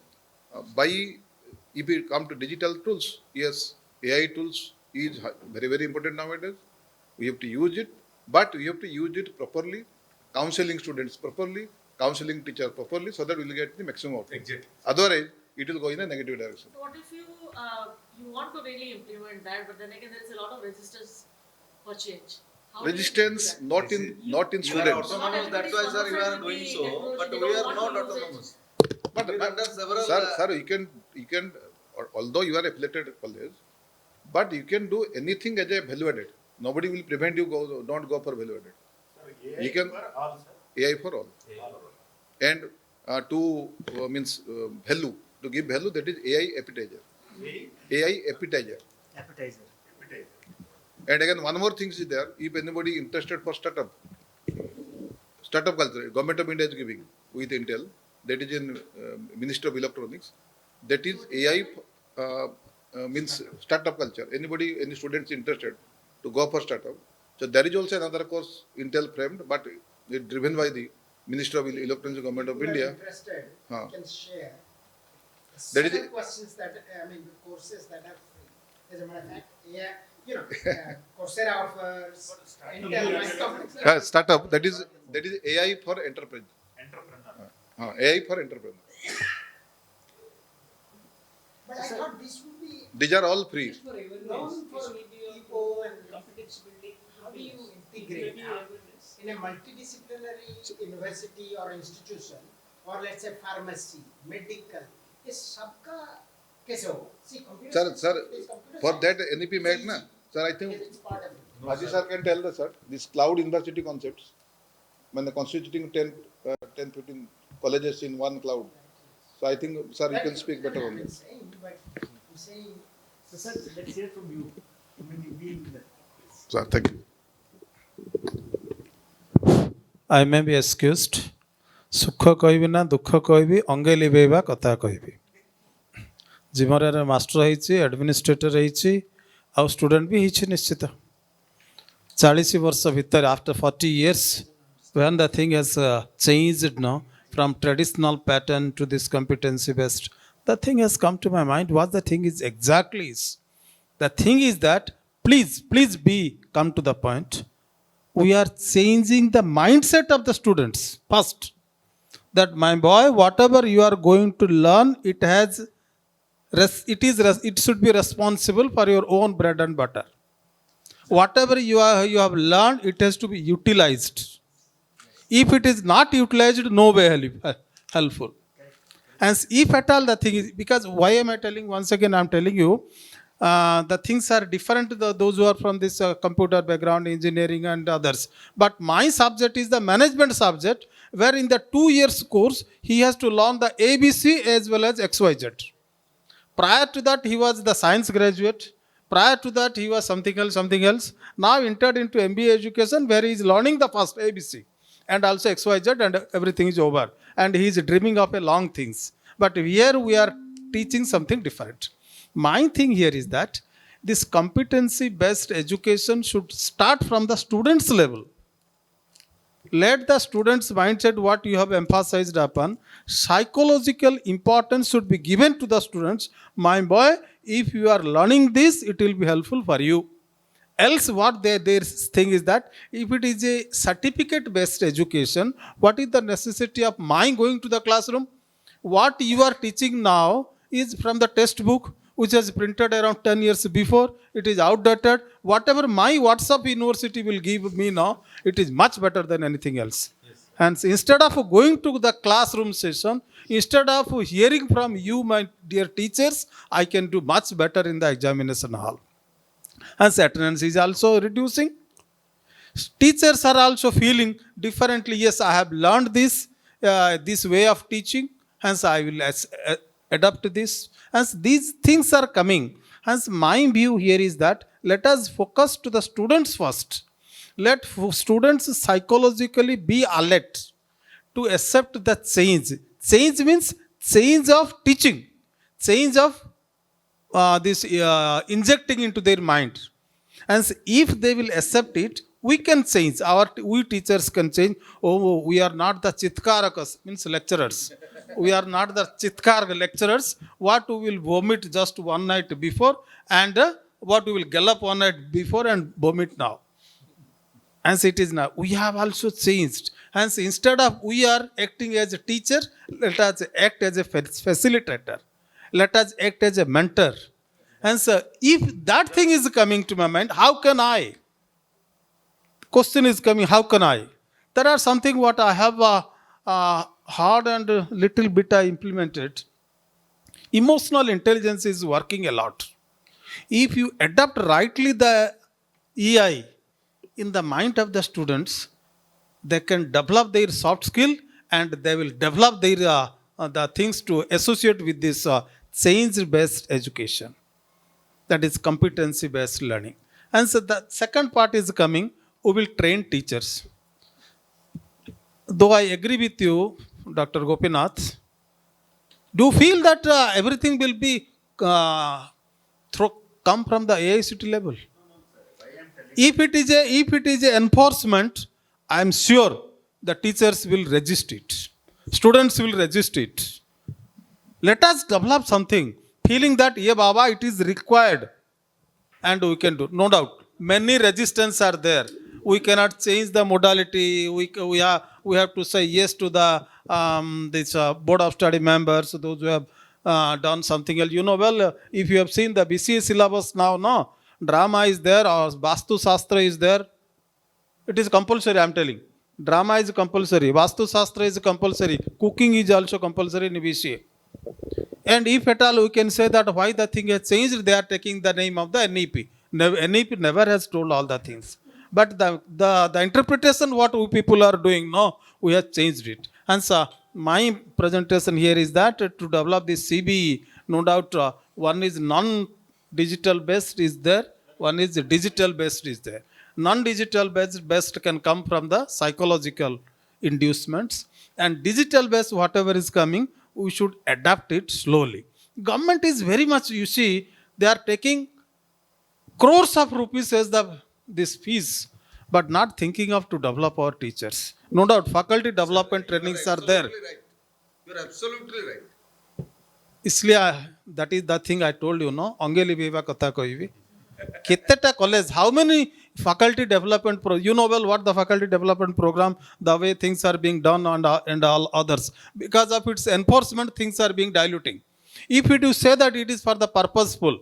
if we come to digital tools, yes, AI tools is very, very important nowadays. We have to use it, but we have to use it properly, counseling students properly, counseling teachers properly, so that we will get the maximum output. Exactly. Otherwise, it will go in a negative direction. So what if you want to really implement that, but then again there is a lot of resistance for change? How Resistance not in students. You are autonomous, that's why sir you are doing so, but we are not autonomous. But sir, you can, although you are affiliated college, but you can do anything as a value added. Nobody will prevent you don't go for value added. AI You can for all, sir. AI for all. And to value, to give value, that is AI appetizer. AI appetizer. Appetizer. And again, one more thing is there. If anybody interested for startup culture, Government of India is giving with Intel. That is in Ministry of Electronics. That is AI startup culture. Any students interested to go for startup. So there is also another course Intel framed, but it driven by the Ministry of Electronics, Government of India. Interested, you can share. That is questions that courses that are free. As a matter of fact, Coursera offers. Intel, startup. That is AI for enterprise. AI for entrepreneur. But I thought this would be These are all free. known for people and competence building. do you integrate in a multidisciplinary university or institution, or let's say pharmacy, medical, ये सबका कैसे होगा? See, computer Sir, is computer for science. that NEP made na? Sir, I think It's part of it. Majhi sir can tell us, sir, this cloud university concepts, when the constituting 10, 15 colleges in one cloud. So I think, sir, you can speak better on this. I'm saying, So, sir, let's hear from you. I mean, you've been Sir, thank you. I may be excused. ସୁଖ କହିବି ନା ଦୁଃଖ କହିବି ଅଙ୍ଗେ ଲିଭେଇବା କଥା କହିବି। ଜୀବନରେ master ହେଇଛି, ଆଡମିନିଷ୍ଟ୍ରେଟର ହେଇଛି, ଆଉ ଷ୍ଟୁଡେଣ୍ଟ ବି ହେଇଛି ନିଶ୍ଚିତ। 40 ବର୍ଷ ଭିତରେ, after 40 years, when the thing has changed now from traditional pattern to this competency based, the thing has come to my mind what the thing is exactly is. The thing is that, please come to the point. We are changing the mindset of the students first. That my boy, whatever you are going to learn, it should be responsible for your own bread and butter. Whatever you have learned, it has to be utilized. If it is not utilized, no way helpful. And if at all the thing is, because why am I telling, once again I am telling you, the things are different to those who are from this computer background, engineering and others. But my subject is the management subject, where in the 2 years course, he has to learn the ABC as well as XYZ. Prior to that, he was the science graduate. Prior to that, he was something else. Now entered into MBA education, where he is learning the first ABC and also XYZ, and everything is over. And he is dreaming of a long things. But here we are teaching something different. My thing here is that this competency-based education should start from the students' level. Let the students' mindset, what you have emphasized upon, psychological importance should be given to the students. My boy, if you are learning this, it will be helpful for you. Else what their thing is that, if it is a certificate-based education, what is the necessity of my going to the classroom? What you are teaching now is from the textbook, which was printed around 10 years before. It is outdated. Whatever my WhatsApp university will give me now, it is much better than anything else. Yes. And instead of going to the classroom session, instead of hearing from you, my dear teachers, I can do much better in the examination hall. And attendance is also reducing. Teachers are also feeling differently. Yes, I have learned this way of teaching, hence I will adapt this. As these things are coming, as my view here is that, let us focus to the students first. Let students psychologically be alert to accept the change. Change means change of teaching, change of injecting into their mind. And if they will accept it, we can change. We teachers can change. Oh, we are not the chitkarakas, means lecturers. We are not the chitkar lecturers. What we will vomit just one night before, and what we will gallop one night before and vomit now. Hence it is now. We have also changed. Hence instead of we are acting as a teacher, let us act as a facilitator. Let us act as a mentor. Hence if that thing is coming to my mind, how can I? Question is coming, how can I? There are something what I have hard and little bit I implemented. Emotional intelligence is working a lot. If you adapt rightly the EI in the mind of the students, they can develop their soft skill and they will develop their the things to associate with this change-based education. That is competency-based learning. And so the second part is coming, we will train teachers. Though I agree with you, Dr. Gopinath, do you feel that everything will be come from the AICT level? If it is a enforcement, I am sure the teachers will resist it. Students will resist it. Let us develop something, feeling that, yeah, Baba, it is required, and we can do. No doubt, many resistance are there. We cannot change the modality. We have to say yes to the this board of study members, those who have done something else. You know well, if you have seen the BCA syllabus now, no, drama is there, or Vastu Shastra is there. It is compulsory, I am telling. Drama is compulsory. Vastu Shastra is compulsory. Cooking is also compulsory in BCA. And if at all we can say that why the thing has changed, they are taking the name of the NEP. NEP never has told all the things. But the interpretation what we people are doing, no, we have changed it. And so my presentation here is that to develop this CBE, no doubt one is non-digital based is there, one is digital based is there. Non-digital based can come from the psychological inducements, and digital based whatever is coming, we should adapt it slowly. Government is very much, you see, they are taking crores of rupees as this fees, but not thinking of to develop our teachers. No doubt, faculty development trainings are there. You are absolutely right. इसलिए that is the thing I told you, no? अंगेली बेवा कथा कोई भी. कितने college? How many faculty development you know well what the faculty development program, the way things are being done and all others, because of its enforcement things are being diluting. If it you say that it is for the purposeful,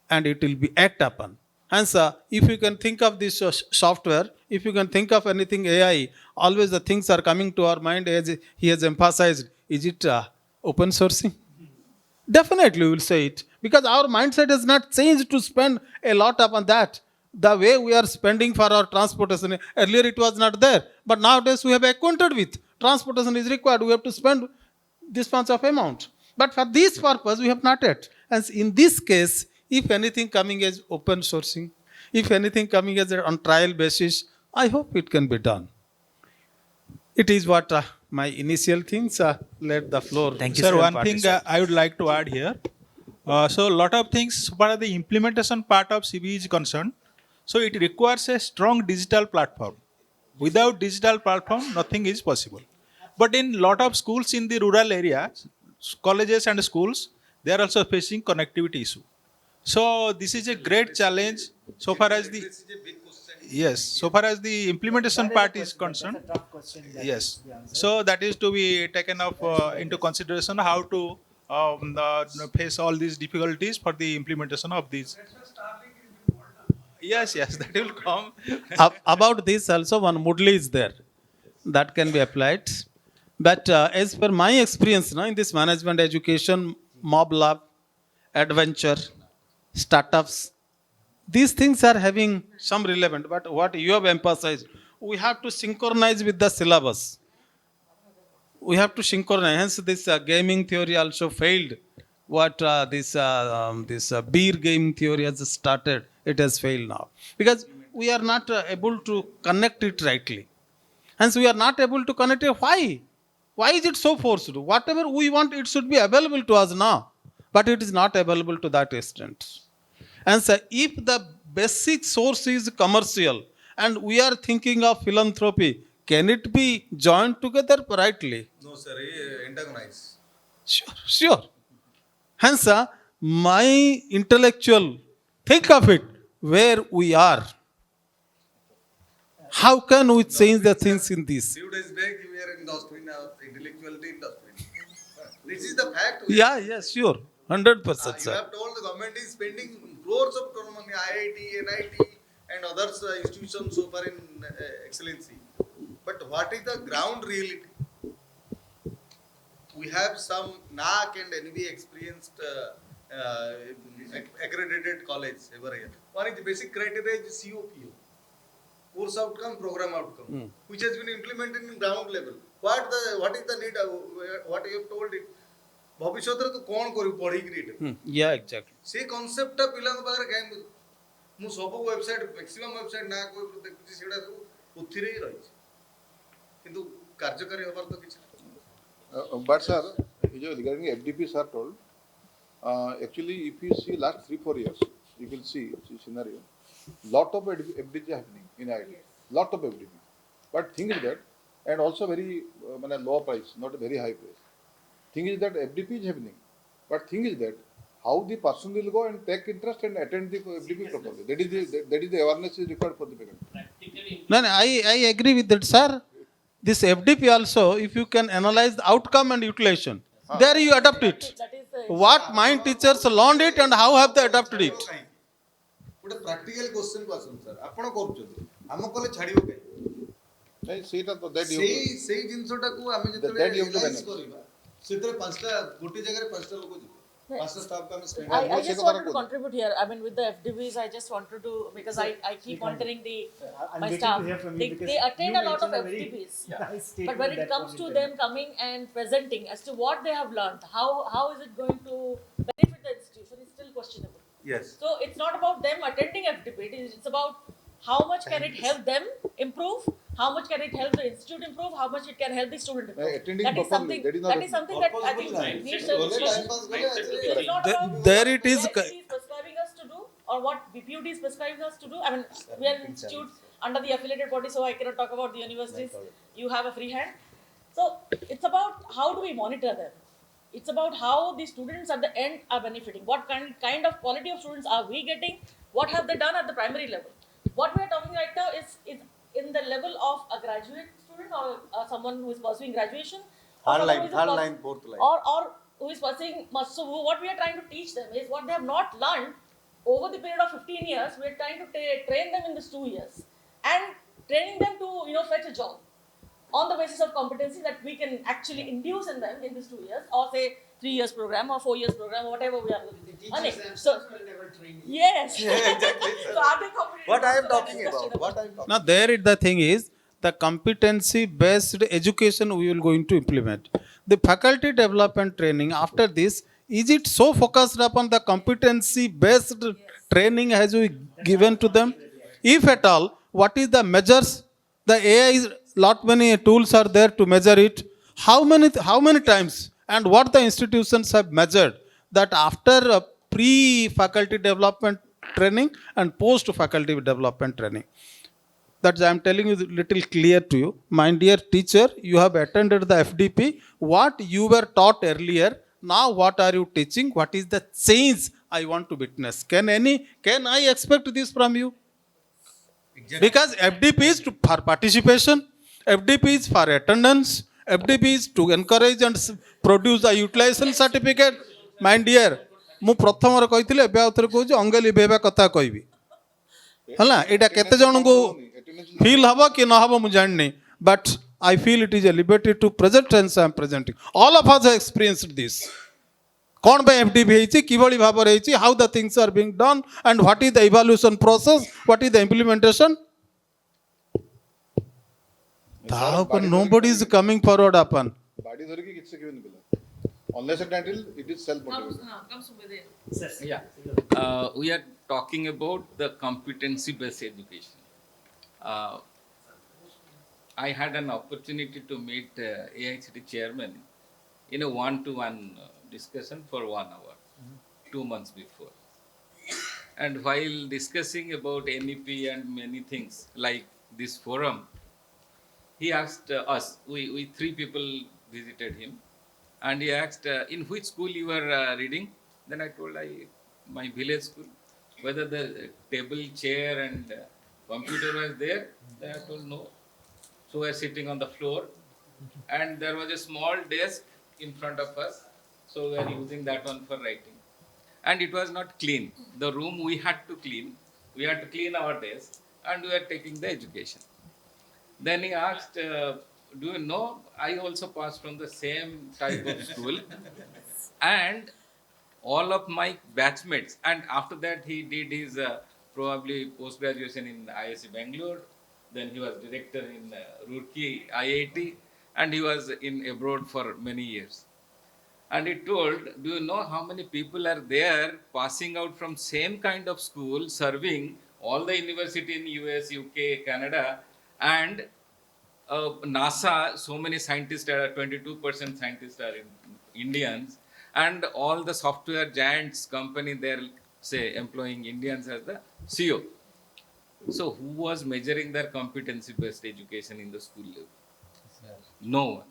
and it will be act upon. Hence, if you can think of this software, if you can think of anything AI, always the things are coming to our mind as he has emphasized. Is it open sourcing? Definitely we will say it, because our mindset has not changed to spend a lot upon that. The way we are spending for our transportation, earlier it was not there, but nowadays we have acquainted with transportation is required, we have to spend this much of amount. But for this purpose, we have not yet. And in this case, if anything coming as open sourcing, if anything coming as on trial basis, I hope it can be done. It is what my initial things. Let the floor. Thank you, sir. One thing I would like to add here. So a lot of things, as far as the implementation part of CBE is concerned, so it requires a strong digital platform. Without digital platform, nothing is possible. But in lot of schools in the rural areas, colleges and schools, they are also facing connectivity issue. So this is a great challenge so far as the so far as the implementation part is concerned. Yes, so that is to be taken up into consideration how to face all these difficulties for the implementation of these. Yes, that will come. About this also, one Moodle is there that can be applied. But as per my experience in this management education, mob lab, adventure, startups, these things are having some relevant. But what you have emphasized, we have to synchronize with the syllabus. We have to synchronize. Hence, this gaming theory also failed. What this beer gaming theory has started, it has failed now. Because we are not able to connect it rightly. Hence, we are not able to connect it. Why? Why is it so forced? Whatever we want, it should be available to us now. But it is not available to that extent. And so, if the basic source is commercial and we are thinking of philanthropy, can it be joined together rightly? No, sir. Antagonize. Sure. Hence, my intellectual, think of it, where we are. How can we change the things in this? Few days back, we are in doctrine of intellectuality in doctrine. This is the fact. Yes, sure. 100%, You sir. have told the government is spending crores of money, IIT, NIT, and others institutions so far in excellency. But what is the ground reality? We have some NAC and NB experienced accredited college over here. One is the basic criteria is COPO, course outcome, program outcome, which has been implemented in ground level. What is the need? What you have told it? भविष्यତରେ तू कौन करू पढ़ी create Yeah, exactly. से concept पिलांग पाखरे काई मु सब website maximum website ना कोई देखुची सेडा सब उथिरे ही रही किंतु कार्यकारी होबार तो किछ But sir, regarding FDP sir told, actually if you see last 3-4 years, you will see scenario, lot of FDP happening in IT, lot of FDP. But thing is that, and also very low price, not a very high price. Thing is that FDP is happening, but thing is that how the person will go and take interest and attend the FDP properly. That is the awareness is required for the parent. No, I agree with that, sir. This FDP also, if you can analyze the outcome and utilization, there you adapt it. What mind teachers learned it and how have they adapted it? ଗୋଟେ practical question question sir ଆପଣ କରୁଛନ୍ତି ଆମ କଲେ ଛାଡ଼ିବ କାହିଁ? ନାଇଁ ସେଇଟା ତ that you ସେଇ ଜିନିଷଟାକୁ ଆମେ that ଯେତେବେଳେ you have to realize manage. କରିବା, ସେଥିରେ ଗୋଟେ ଜାଗାରେ 5ଟା ଲୋକ ଯିବେ, 5ଟା staff ଆମେ spend I କରିବା। just wanted to contribute here. I mean, with the FDBs, I just wanted to, because I keep monitoring I'm my waiting staff. to hear from you They because attend you a lot of mentioned a very FDBs. nice But when statement it that comes was to intended. them coming and presenting as to what they have learned, how is it going to benefit the institution is still questionable. Yes. So it's not about them attending FDB, it's about how much can it help them improve, how much can it help the institute improve, how much it can help the student improve. Attending That is properly, something that is not that I think needs a discussion. It's not about There it is. what AICTE is prescribing us to do or what BPUD is prescribing us to do. I mean, we are an institute under the affiliated body, so I cannot talk about the universities. You have a free hand. So it's about how do we monitor them. It's about how the students at the end are benefiting. What kind of quality of students are we getting? What have they done at the primary level? What we are talking right now is in the level of a graduate student or someone who is pursuing graduation. Or fourth line. Or who is pursuing. So what we are trying to teach them is what they have not learned over the period of 15 years. We are trying to train them in these 2 years and training them to fetch a job on the basis of competency that we can actually induce in them in these 2 years, or say 3 years program or 4 years program or whatever we are looking. So yes, exactly. So are they competent? What I am talking about. Now there the thing is the competency based education we will going to implement. The faculty development training after this, is it so focused upon the competency based training as we given to them? If at all, what is the measures? The AI is lot many tools are there to measure it. How many times and what the institutions have measured that after pre-faculty development training and post-faculty development training? That I am telling you little clear to you. My dear teacher, you have attended the FDP. What you were taught earlier, now what are you teaching? What is the change I want to witness? Can I expect this from you? Because FDP is for participation, FDP is for attendance, FDP is to encourage and produce a utilization certificate. My dear, ମୁଁ ପ୍ରଥମରେ କହିଥିଲି ଏବେ ଆଉ ଥରେ କହୁଛି ଅଙ୍ଗେ ଲିଭେଇବା କଥା କହିବି ହେଲା ଏଇଟା କେତେ ଜଣଙ୍କୁ ଫିଲ୍ ହବ କି ନ ହବ ମୁଁ ଜାଣିନି but I feel it is a liberty to present and I am presenting. All of us have experienced this. କ'ଣ ପାଇଁ FDP ହେଇଛି କିଭଳି ଭାବରେ ହେଇଛି how the things are being done and what is the evaluation process, what is the implementation. ତା ଉପରେ nobody is coming forward upon. ବାଡ଼ି ଧରିକି କିଛି ଶିଖିବେନି ପିଲା unless and until it is self motivated. Comes with it. We are talking about the competency-based education. I had an opportunity to meet AICTE chairman in a one-to-one discussion for 1 hour, 2 months before. And while discussing about NEP and many things like this forum, he asked us, we 3 people visited him, and he asked, in which school you were reading? Then I told my village school. Whether the table, chair and computer was there? Then I told no. So we are sitting on the floor, and there was a small desk in front of us. So we are using that one for writing. And it was not clean. The room we had to clean. We had to clean our desk, and we were taking the education. Then he asked, do you know, I also passed from the same type of school. And all of my batchmates, and after that he did his probably post-graduation in IISc Bangalore. Then he was director in Roorkee IIT, and he was in abroad for many years. And he told, do you know how many people are there passing out from same kind of school, serving all the university in US, UK, Canada, and NASA, so many scientists are, 22% scientists are Indians, and all the software giants company, they're say employing Indians as the CEO. So who was measuring their competency-based education in the school level? No one.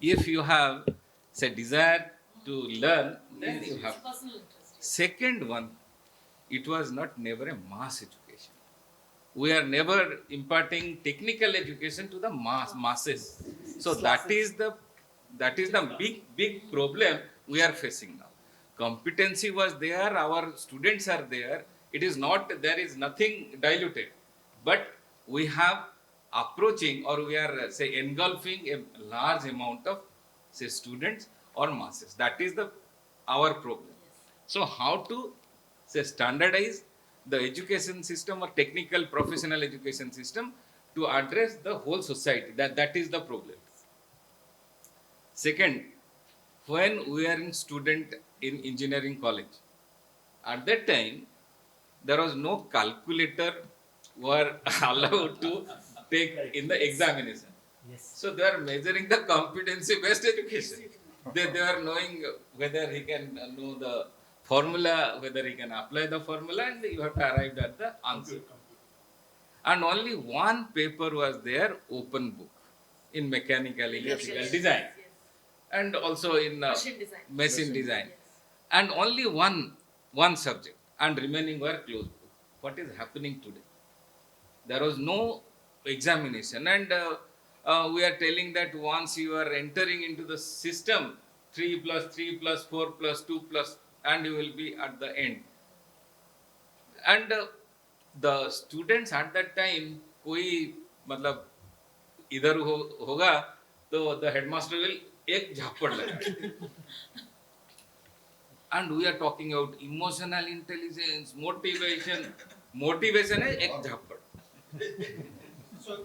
If you have, say, desire to learn, then you have. Second one, it was never a mass education. We are never imparting technical education to the masses. So that is the big problem we are facing now. Competency was there, our students are there. It is not, there is nothing diluted. But we have approaching or we are say engulfing a large amount of say students or masses. That is the our problem. So how to say standardize the education system or technical professional education system to address the whole society. That is the problem. Second, when we are in student in engineering college, at that time there was no calculator were allowed to take in the examination. Yes. So they are measuring the competency-based education. They are knowing whether he can know the formula, whether he can apply the formula, and you have to arrive at the answer. And only one paper was there, open book, in mechanical, electrical design, and also in machine design, and only one subject, and remaining were closed book. What is happening today? There was no examination, and we are telling that once you are entering into the system, 3 plus 3 plus 4 plus 2 plus, and you will be at the end. And the students at that time, कोई मतलब इधर होगा तो the headmaster will एक झापड़ लगा. And we are talking about emotional intelligence, motivation है एक झापड़.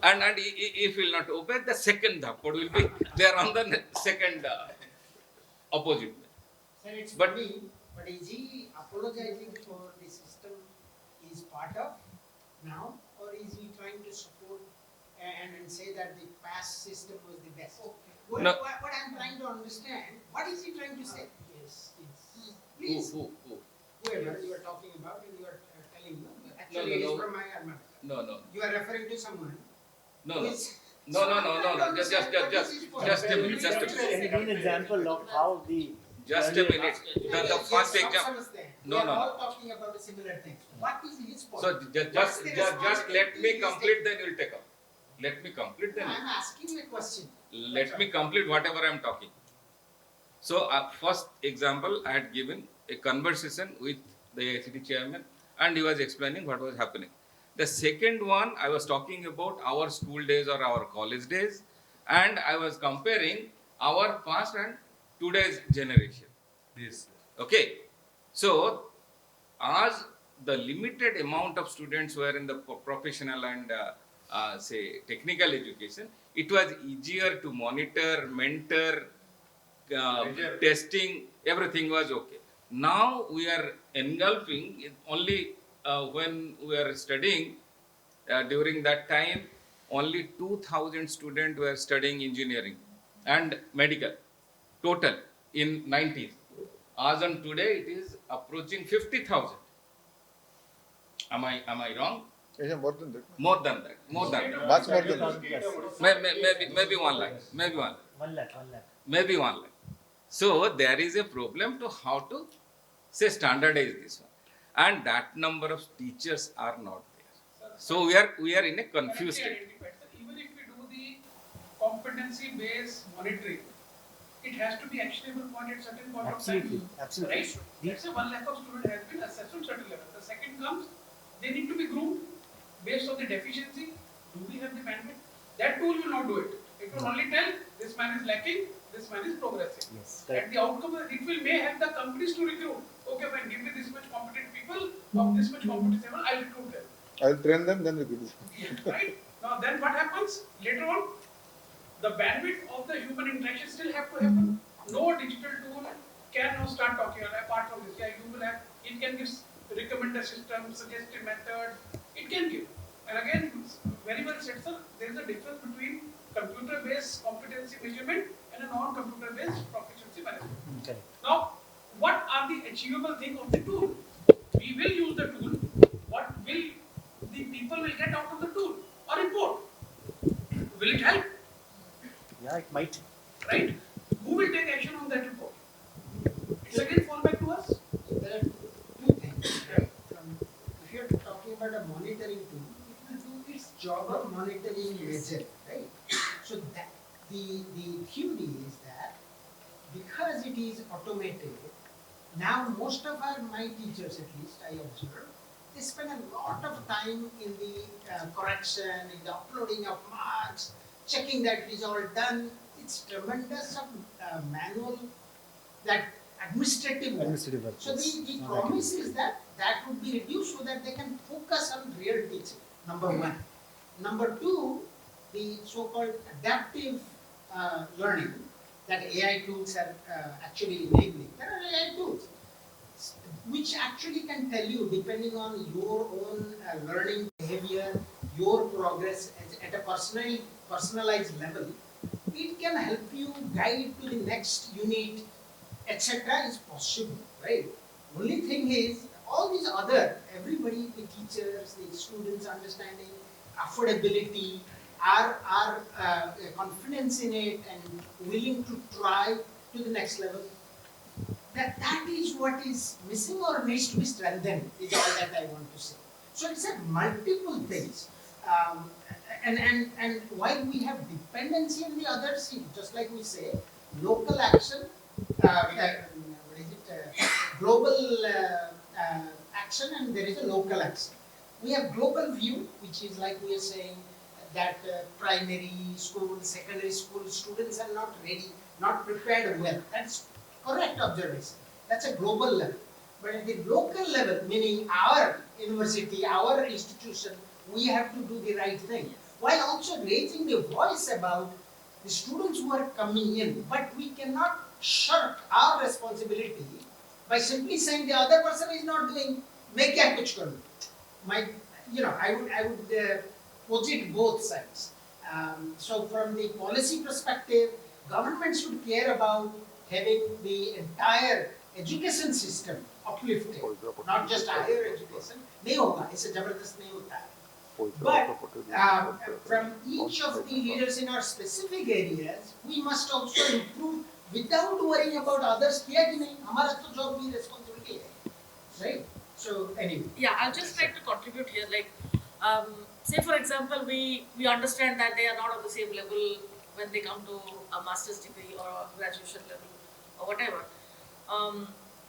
And if will not obey, the second dhappad will be there on the second opposite. Sir, it's funny, but is he apologizing for the system he's part of now, or is he trying to support and say that the past system was the best? What I'm trying to understand, what is he trying to say? Yes. Please. Who? Whoever you are talking about and you are telling me. Actually, it is from my Armada. No. You are referring to someone. No. Just a minute. Can you give an example of how the... Just a minute. The first example. We are all talking about a similar thing. What is his point? So just let me complete, then you will take up. Let me complete, then. I'm asking you a question. Let me complete whatever I am talking. So first example, I had given a conversation with the AICT chairman, and he was explaining what was happening. The second one, I was talking about our school days or our college days, and I was comparing our past and today's generation. Yes. Okay. So, as the limited amount of students were in the professional and say technical education, it was easier to monitor, mentor, testing, everything was okay. Now we are engulfing it only when we are studying, during that time, only 2,000 students were studying engineering and medical, total in 90s. As on today, it is approaching 50,000. Am I wrong? Yeah, more than that. More than that. Much more than that. Maybe 1 lakh. Maybe 1 lakh. 1 lakh. Maybe 1 lakh. So there is a problem to how to say standardize this one, and that number of teachers are not there. So we are in a confused state. Even if we do the competency-based monitoring, it has to be actionable point at certain point of time. Absolutely. Right? Let's say 1 lakh of student has been assessed on certain level. The second comes, they need to be groomed based on the deficiency. Do we have the bandwidth? That tool will not do it. It will only tell this man is lacking, this man is progressing. Yes. And the outcome, it will may have the companies to recruit. Okay, fine, give me this much competent people of this much competence level, I'll recruit them. I'll train them, then we do. Right? Now then what happens? Later on, the bandwidth of the human interaction still have to happen. No digital tool can now start talking apart from this. Yeah, you will have, it can give recommender system, suggestive method, it can give. And again, very well said, sir, there is a difference between computer-based competency measurement and a non-computer-based proficiency management. Okay. Now, what are the achievable thing of the tool? We will use the tool. What will the people will get out of the tool or report? Will it help? Yeah, it might. Right? Who will take action on that report? It's again fall back to us. So there are two things. Right? If you're talking about a monitoring tool, it will do its job of monitoring measure, right? So that the theory is that because it is automated, now most of my teachers at least I observe, they spend a lot of time in the correction, in the uploading of marks, checking that it is all done. It's tremendous of manual, that administrative work. Work, So yes. the promise is that that would be reduced so that they can focus on real teaching, number one. Number two, the so-called adaptive learning that AI tools are actually enabling. There are AI tools which actually can tell you, depending on your own learning behavior, your progress at a personalized level, it can help you guide to the next unit, etc. is possible, right? Only thing is, all these other, everybody, the teachers, the students understanding, affordability, our confidence in it and willing to try to the next level, that is what is missing or needs to be strengthened, is all that I want to say. So it's a multiple things. And while we have dependency on the others, just like we say, local action, global action, and there is a local action. We have global view, which is like we are saying that primary school, secondary school students are not ready, not prepared well. That's correct observation. That's a global level. But at the local level, meaning our university, our institution, we have to do the right thing, while also raising the voice about the students who are coming in. But we cannot shirk our responsibility by simply saying the other person is not doing, मैं क्या कुछ करूँ? I would posit both sides. So from the policy perspective, government should care about having the entire education system uplifted, not just higher education. नहीं होगा, इससे जबरदस्त नहीं होता है. But from each of the leaders in our specific areas, we must also improve without worrying about others. किया कि नहीं, हमारा तो job भी responsibility है, right? So anyway. Yeah, I'll just like to contribute here. Like, say for example, we understand that they are not on the same level when they come to a master's degree or a graduation level or whatever.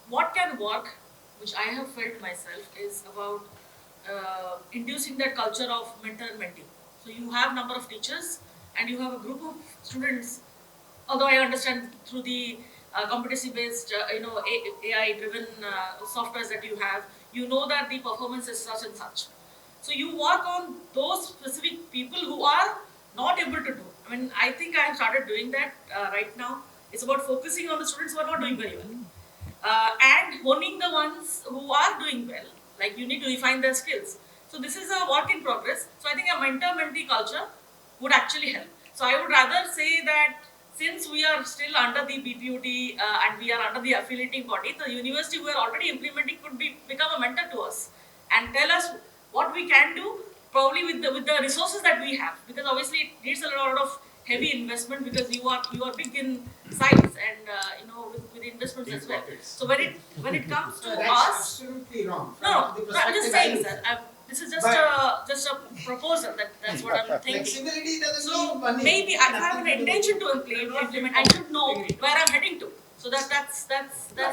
What can work, which I have felt myself, is about inducing that culture of mentor and mentee. So you have number of teachers and you have a group of students. Although I understand through the competency-based, AI-driven softwares that you have, you know that the performance is such and such. So you work on those specific people who are not able to do. I mean, I think I have started doing that right now. It's about focusing on the students who are not doing very well. And honing the ones who are doing well. Like, you need to refine their skills. So this is a work in progress. So I think a mentor-mentee culture would actually help. So I would rather say that since we are still under the BPUT and we are under the affiliating body, the university we are already implementing could become a mentor to us and tell us what we can do, probably with the resources that we have. Because obviously it needs a lot of heavy investment, because you are big in science and with investments as well. So when it comes to that's us, absolutely wrong. no, I'm just saying, sir. This is just a proposal. That's what I'm thinking. Flexibility doesn't So mean money. maybe I have an intention to implement. I should know where I'm heading to. So that's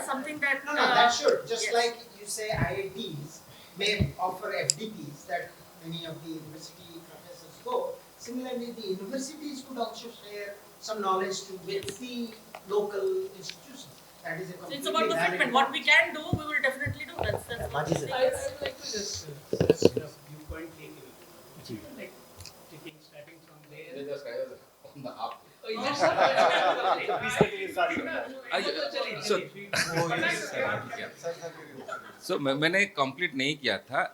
something that. No, that should. Just yes. like you say, IITs may offer FDPs that many of the university professors go. Similarly, the universities could also share some knowledge with the local institutions. That is a So completely it's about the valid fitment. What we can do, we will definitely do. That's what I'm saying. I would like to just suggest a viewpoint taking, like starting from there. So मैंने complete नहीं किया था.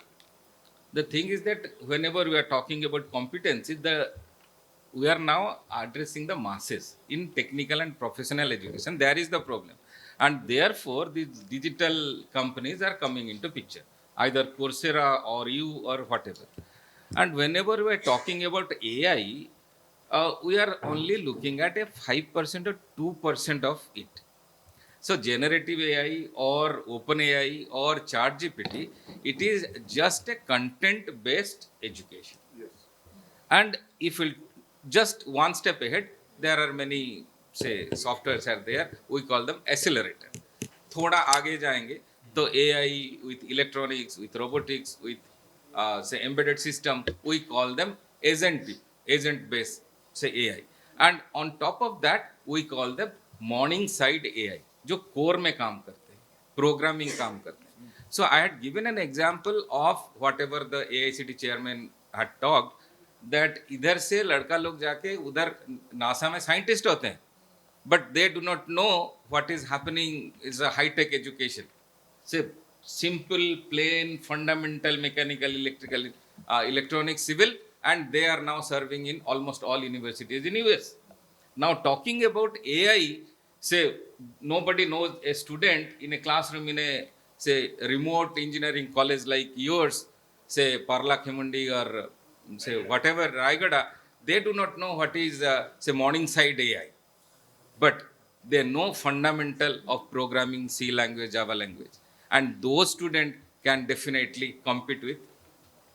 The thing is that whenever we are talking about competency, we are now addressing the masses in technical and professional education. There is the problem, and therefore these digital companies are coming into picture, either Coursera or you or whatever. And whenever we are talking about AI, we are only looking at a 5% or 2% of it. So generative AI or open AI or ChatGPT, it is just a content-based education. Yes. And if we just one step ahead, there are many, say, softwares are there. We call them accelerator. थोड़ा आगे जाएंगे, So AI with electronics, with robotics, with say embedded system, we call them agent-based say AI. And on top of that, we call them morning side AI, जो core में काम करते हैं, programming काम करते हैं. So I had given an example of whatever the AICT chairman had talked, that इधर से लड़का लोग जाके उधर नासा में साइंटिस्ट होते हैं, but they do not know what is happening is a high-tech education. Say simple, plain, fundamental, mechanical, electrical, electronic, civil, and they are now serving in almost all universities in US. Now talking about AI, say nobody knows a student in a classroom in a say remote engineering college like yours, say Parla Khimundi or say whatever Raigada, they do not know what is say Morningside AI, but they know fundamental of programming, C language, Java language, and those students can definitely compete with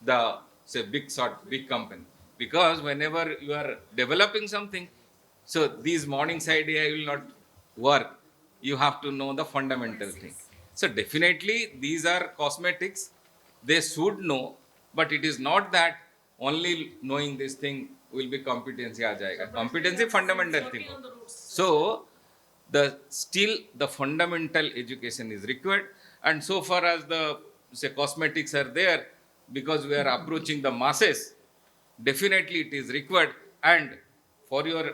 the say big company, because whenever you are developing something, so these Morningside AI will not work. You have to know the fundamental thing. So definitely these are cosmetics. They should know, but it is not that only knowing this thing will be competency aa jayega. Competency fundamental thing. So the still the fundamental education is required, and so far as the say cosmetics are there, because we are approaching the masses, definitely it is required. And for your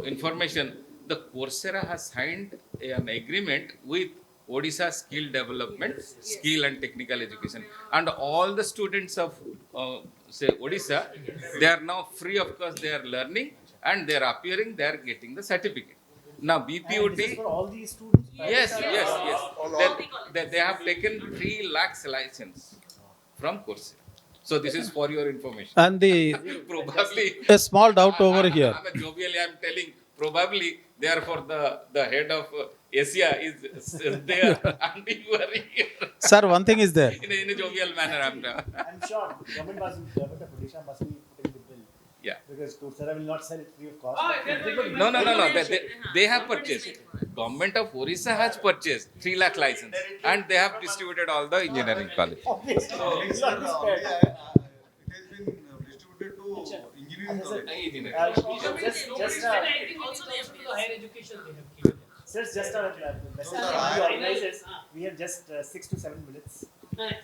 information, the Coursera has signed an agreement with Odisha Skill Development, Skill and Technical Education, and all the students of say Odisha, they are now free of cost. They are learning and they are appearing. They are getting the certificate. Now BPOT. This is for all these students? Yes. They have taken 3 lakhs license from Coursera. So this is for your information. And the Probably a small doubt over here. Jovially, I am telling, probably therefore the head of Asia is there and you are here. Sir, one thing is there. In a jovial manner, I'm sure government of Odisha must be putting the bill. Yeah. Because Coursera will not sell it free of cost. No. They have purchased. Government of Orissa has purchased 3 lakh license and they have distributed all the engineering college. Obviously. It's not It has been distributed to engineering college. Higher education they have given. Sir, just our message from the organizers. We have just 6 to 7 minutes.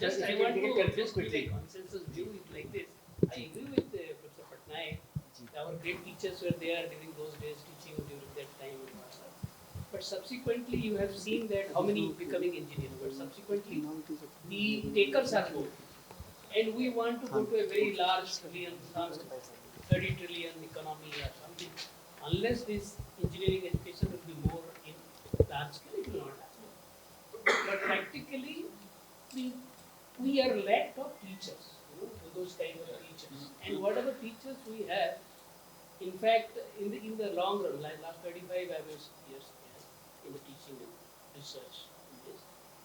Just If I you want can to conclude just quickly. quickly consensus view is like this. I agree with Professor Patnaik. Our great teachers were there during those days teaching during that time. But subsequently you have seen that how many becoming engineers. But subsequently the takers are more. And we want to go to a very large trillion, 30 trillion economy or something. Unless this engineering education will be more in large scale, it will not happen. But practically, we are lack of teachers, those kind of teachers. And whatever teachers we have, in fact, in the long run, like last 35 I was years in the teaching and research,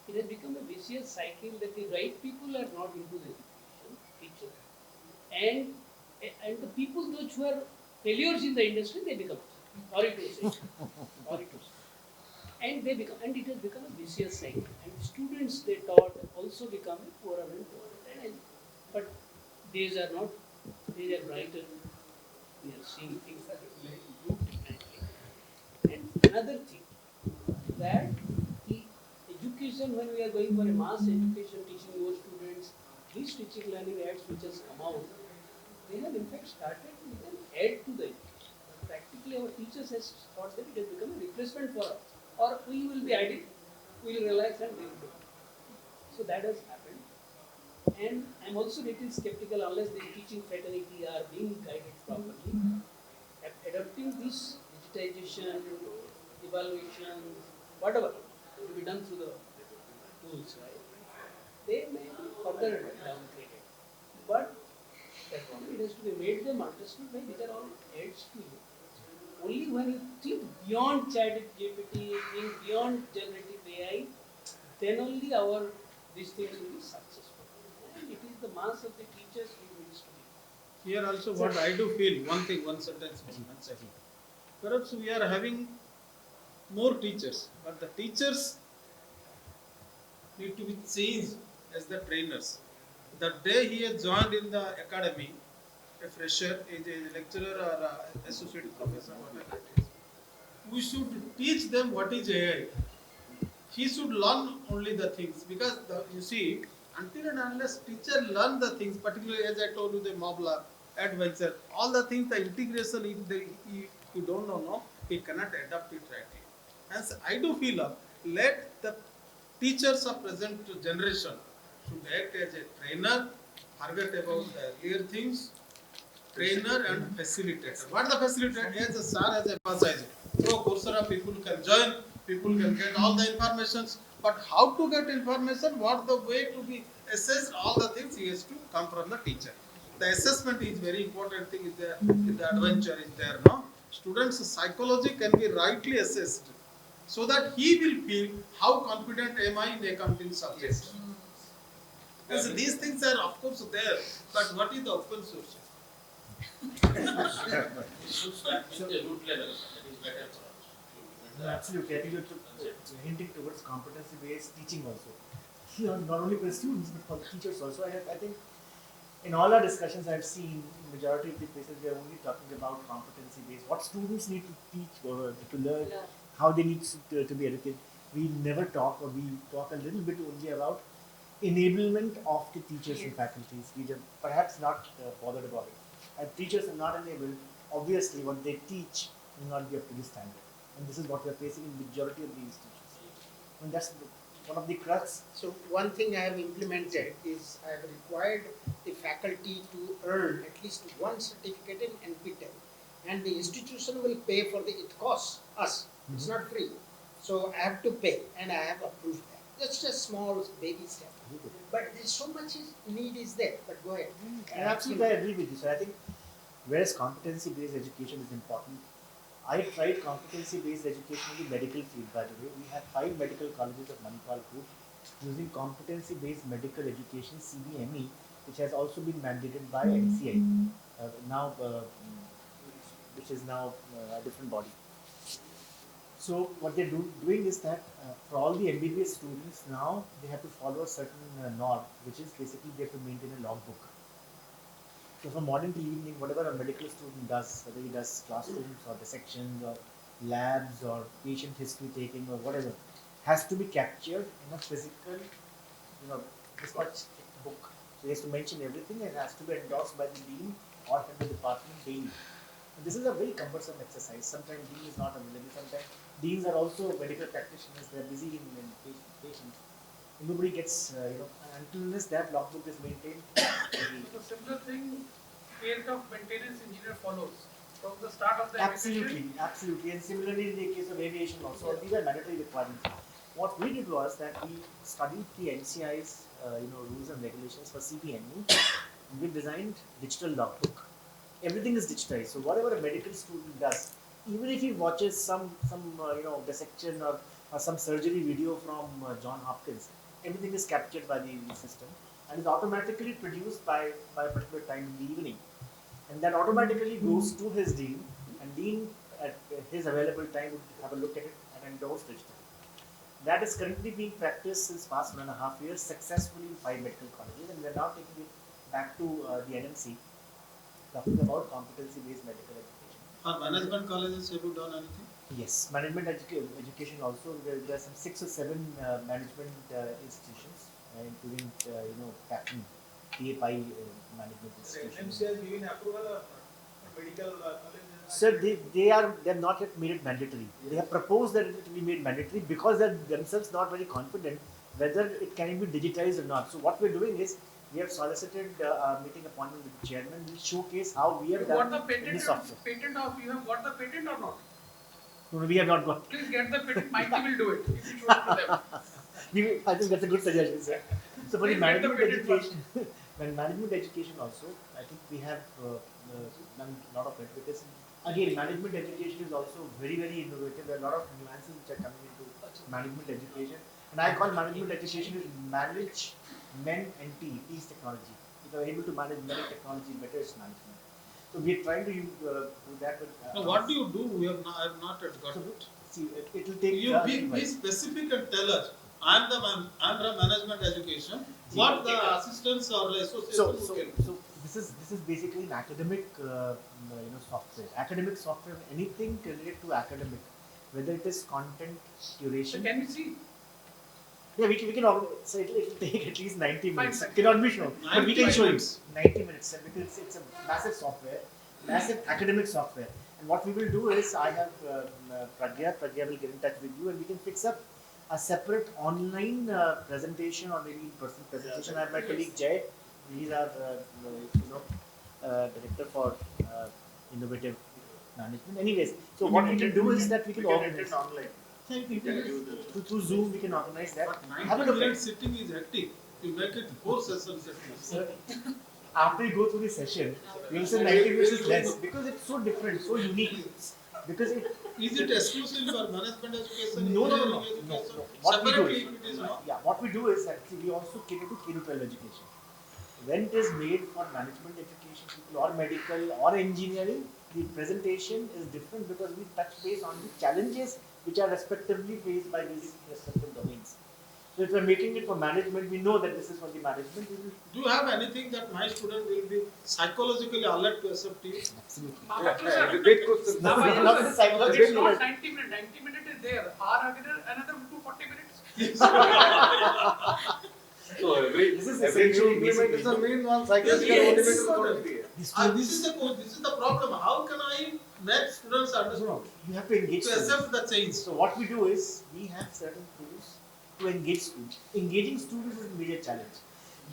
it has become a vicious cycle that the right people are not into the education, teachers. And the people those who are failures in the industry, they become, sorry to say. And they become, and it has become a vicious cycle. And students they taught also become poorer and poorer. But these are not, these are brighter. We are seeing things that are very good. And another thing, that the education, when we are going for a mass education, teaching more students, these teaching learning aids which has come out, they have in fact started with an aid to the education. But practically our teachers has thought that it has become a replacement for us. Or we will be idle, we will relax and we will do it. So that has happened. And I am also little skeptical unless the teaching fraternity are being guided properly. Adopting this digitization, evaluation, whatever will be done through the tools, right? They may be further downgraded. But it has to be made them understood by these are all aids to you. Only when you think beyond ChatGPT, think beyond generative AI, then only these things will be successful. And it is the mass of the teachers who needs to be. Here also what I do feel, one sentence. Perhaps we are having more teachers, but the teachers need to be changed as the trainers. The day he has joined in the academy, a fresher, a lecturer or a associate professor, whatever it is, we should teach them what is AI. He should learn only the things because you see, until and unless teacher learn the things, particularly as I told you, the mob lab, adventure, all the things, the integration, if you don't know, no, he cannot adapt it rightly. Hence, I do feel let the teachers of present generation should act as a trainer, forget about the earlier things, trainer and facilitator. What the facilitator? As a sir, as a emphasized. Through Coursera, people can join, people can get all the informations. But how to get information? What the way to be assessed? All the things he has to come from the teacher. The assessment is very important thing. Is there? The adventure is there. No, students' psychology can be rightly assessed, so that he will feel how confident am I in accounting subject. Yes, these things are of course there, but what is the open source? Absolutely. I think you're hinting towards competency-based teaching also. Not only for the students, but for the teachers also. I think in all our discussions I've seen, majority of the places we are only talking about competency-based. What students need to teach or to learn, how they need to be educated. We never talk, or we talk a little bit only about enablement of the teachers and faculties. We are perhaps not bothered about it. And teachers are not enabled, obviously what they teach will not be up to the standard. And this is what we are facing in the majority of these teachers. And that's one of the crux. So one thing I have implemented is I have required the faculty to earn at least one certificate in NPTEL, and the institution will pay for it costs us. It's not free. So I have to pay, and I have approved that. That's just small baby step. But there's so much need is there. But go ahead. Absolutely, I agree with you. So I think whereas competency-based education is important, I tried competency-based education in the medical field, by the way. We have 5 medical colleges of Manipal Group using competency-based medical education, CBME, which has also been mandated by NCI, which is now a different body. So what they're doing is that for all the MBBS students now, they have to follow a certain norm, which is basically they have to maintain a logbook. So from morning till evening, whatever a medical student does, whether he does classrooms or dissections or labs or patient history taking or whatever, has to be captured in a physical, this much book. So he has to mention everything and has to be endorsed by the dean or head of the department daily. And this is a very cumbersome exercise. Sometimes dean is not available. Sometimes deans are also medical practitioners. They're busy in patients. Nobody gets, until unless that logbook is maintained. So similar thing, care of maintenance engineer follows from the start of the Absolutely. And similarly in the case of aviation also, these are mandatory requirements. What we did was that we studied the NCI's, rules and regulations for CBME. We designed digital logbook. Everything is digitized. So whatever a medical student does, even if he watches some dissection or some surgery video from John Hopkins, everything is captured by the system and is automatically produced by a particular time in the evening. And that automatically goes to his dean, and dean at his available time would have a look at it and endorse digitally. That is currently being practiced since past 1.5 years successfully in 5 medical colleges, and we are now taking it back to the NMC, talking about competency-based medical education. Are management colleges have you done anything? Yes, management education also. There are some 6 or 7 management institutions, including Captain, PAPI management institutions. NMC has given approval or medical colleges? Sir, they have not yet made it mandatory. They have proposed that it will be made mandatory because they're themselves not very confident whether it can be digitized or not. So what we're doing is we have solicited a meeting appointment with the chairman. We'll showcase how we have done in the software. You have got the patent or not? No, we have not got. Please get the patent. Mikey will do it if you show it to them. I think that's a good suggestion, sir. So for the management education, management education also, I think we have done a lot of it because again, management education is also very, very innovative. There are a lot of nuances which are coming into management education. And I call management education is manage men and peace technology. If you are able to manage men and technology, better is management. So we are trying to do that. Now what do? I have not got it. See, it will take. You be specific and tell us I'm from management education. What the assistants or associations So this is basically an academic software. Academic software, anything related to academic, whether it is content curation. So can we see? Yeah, we can organize. So it'll take at least 90 minutes. Fine. It cannot be shown, but we can show you 90 minutes because it's a massive software, massive academic software. And what we will do is, I have Pragya will get in touch with you, and we can fix up a separate online presentation or maybe in-person presentation. I have my colleague Jay. He's our director for innovative management. Anyways, so what we can do is that we can organize online. Through Zoom, we can organize that. Have a look at it. sitting is hectic. You make it 4 sessions at least. Sir, after you go through the session, you will say 90 minutes is less because it's so different, so unique. Because Is it exclusive for management education? No. Engineering education? What we do Separately, is, it is not. what we do is actually we also cater to K-12 education. When it is made for management education people or medical or engineering, the presentation is different because we touch base on the challenges which are respectively faced by these respective domains. So if we are making it for management, we know that this is for the management. Do you have anything that my student will be psychologically alert to accept you? Absolutely. Great question. Now I Not the psychological it's not level. 90 minutes. 90 minutes is there. Another 240 minutes. So This is essentially implementation means one psychological motivation. This is the problem. How can I make students understand? You have to engage To students. accept the change. So what we do is we have certain tools to engage students. Engaging students is a major challenge.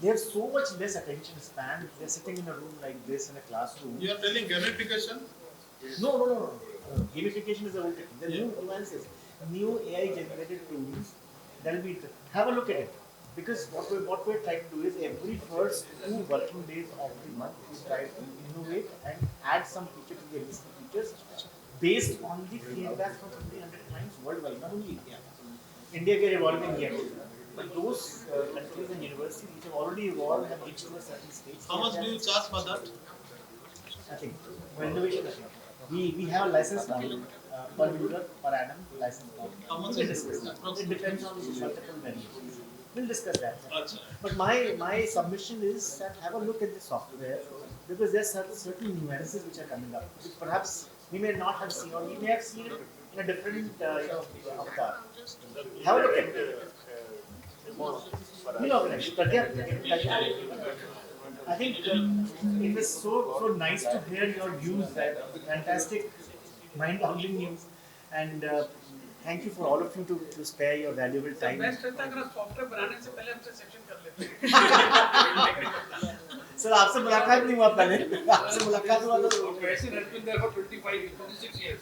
They have so much less attention span. They're sitting in a room like this in a classroom. You are telling gamification? No. Gamification is a old technique. There are new nuances, new AI generated tools. That'll be have a look at it. Because what we're trying to do is every first 2 working days of the month we try to innovate and add some feature to the existing features based on the feedback from 300 clients worldwide, not only India. India we are evolving yet. But those countries and universities which have already evolved have reached to a certain stage. How much do you charge for that? Nothing. For innovation, we have a license model per user per annum license model. How much We'll is discuss that. it? It depends on multiple variables. We'll discuss that. Achha. But my submission is that have a look at the software because there's certain nuances which are coming up, which perhaps we may not have seen or we may have seen it in a different avatar. Have a look at it. We'll organize. I think it was so nice to hear your views, that fantastic, mind-boggling news, and thank you for all of you to spare your valuable time. Best रहता है अगर software बनाने से पहले हमसे session कर लेते sir आपसे मुलाकात नहीं हुआ पहले, आपसे मुलाकात हुआ तो हैं. Person has been there for 26 years.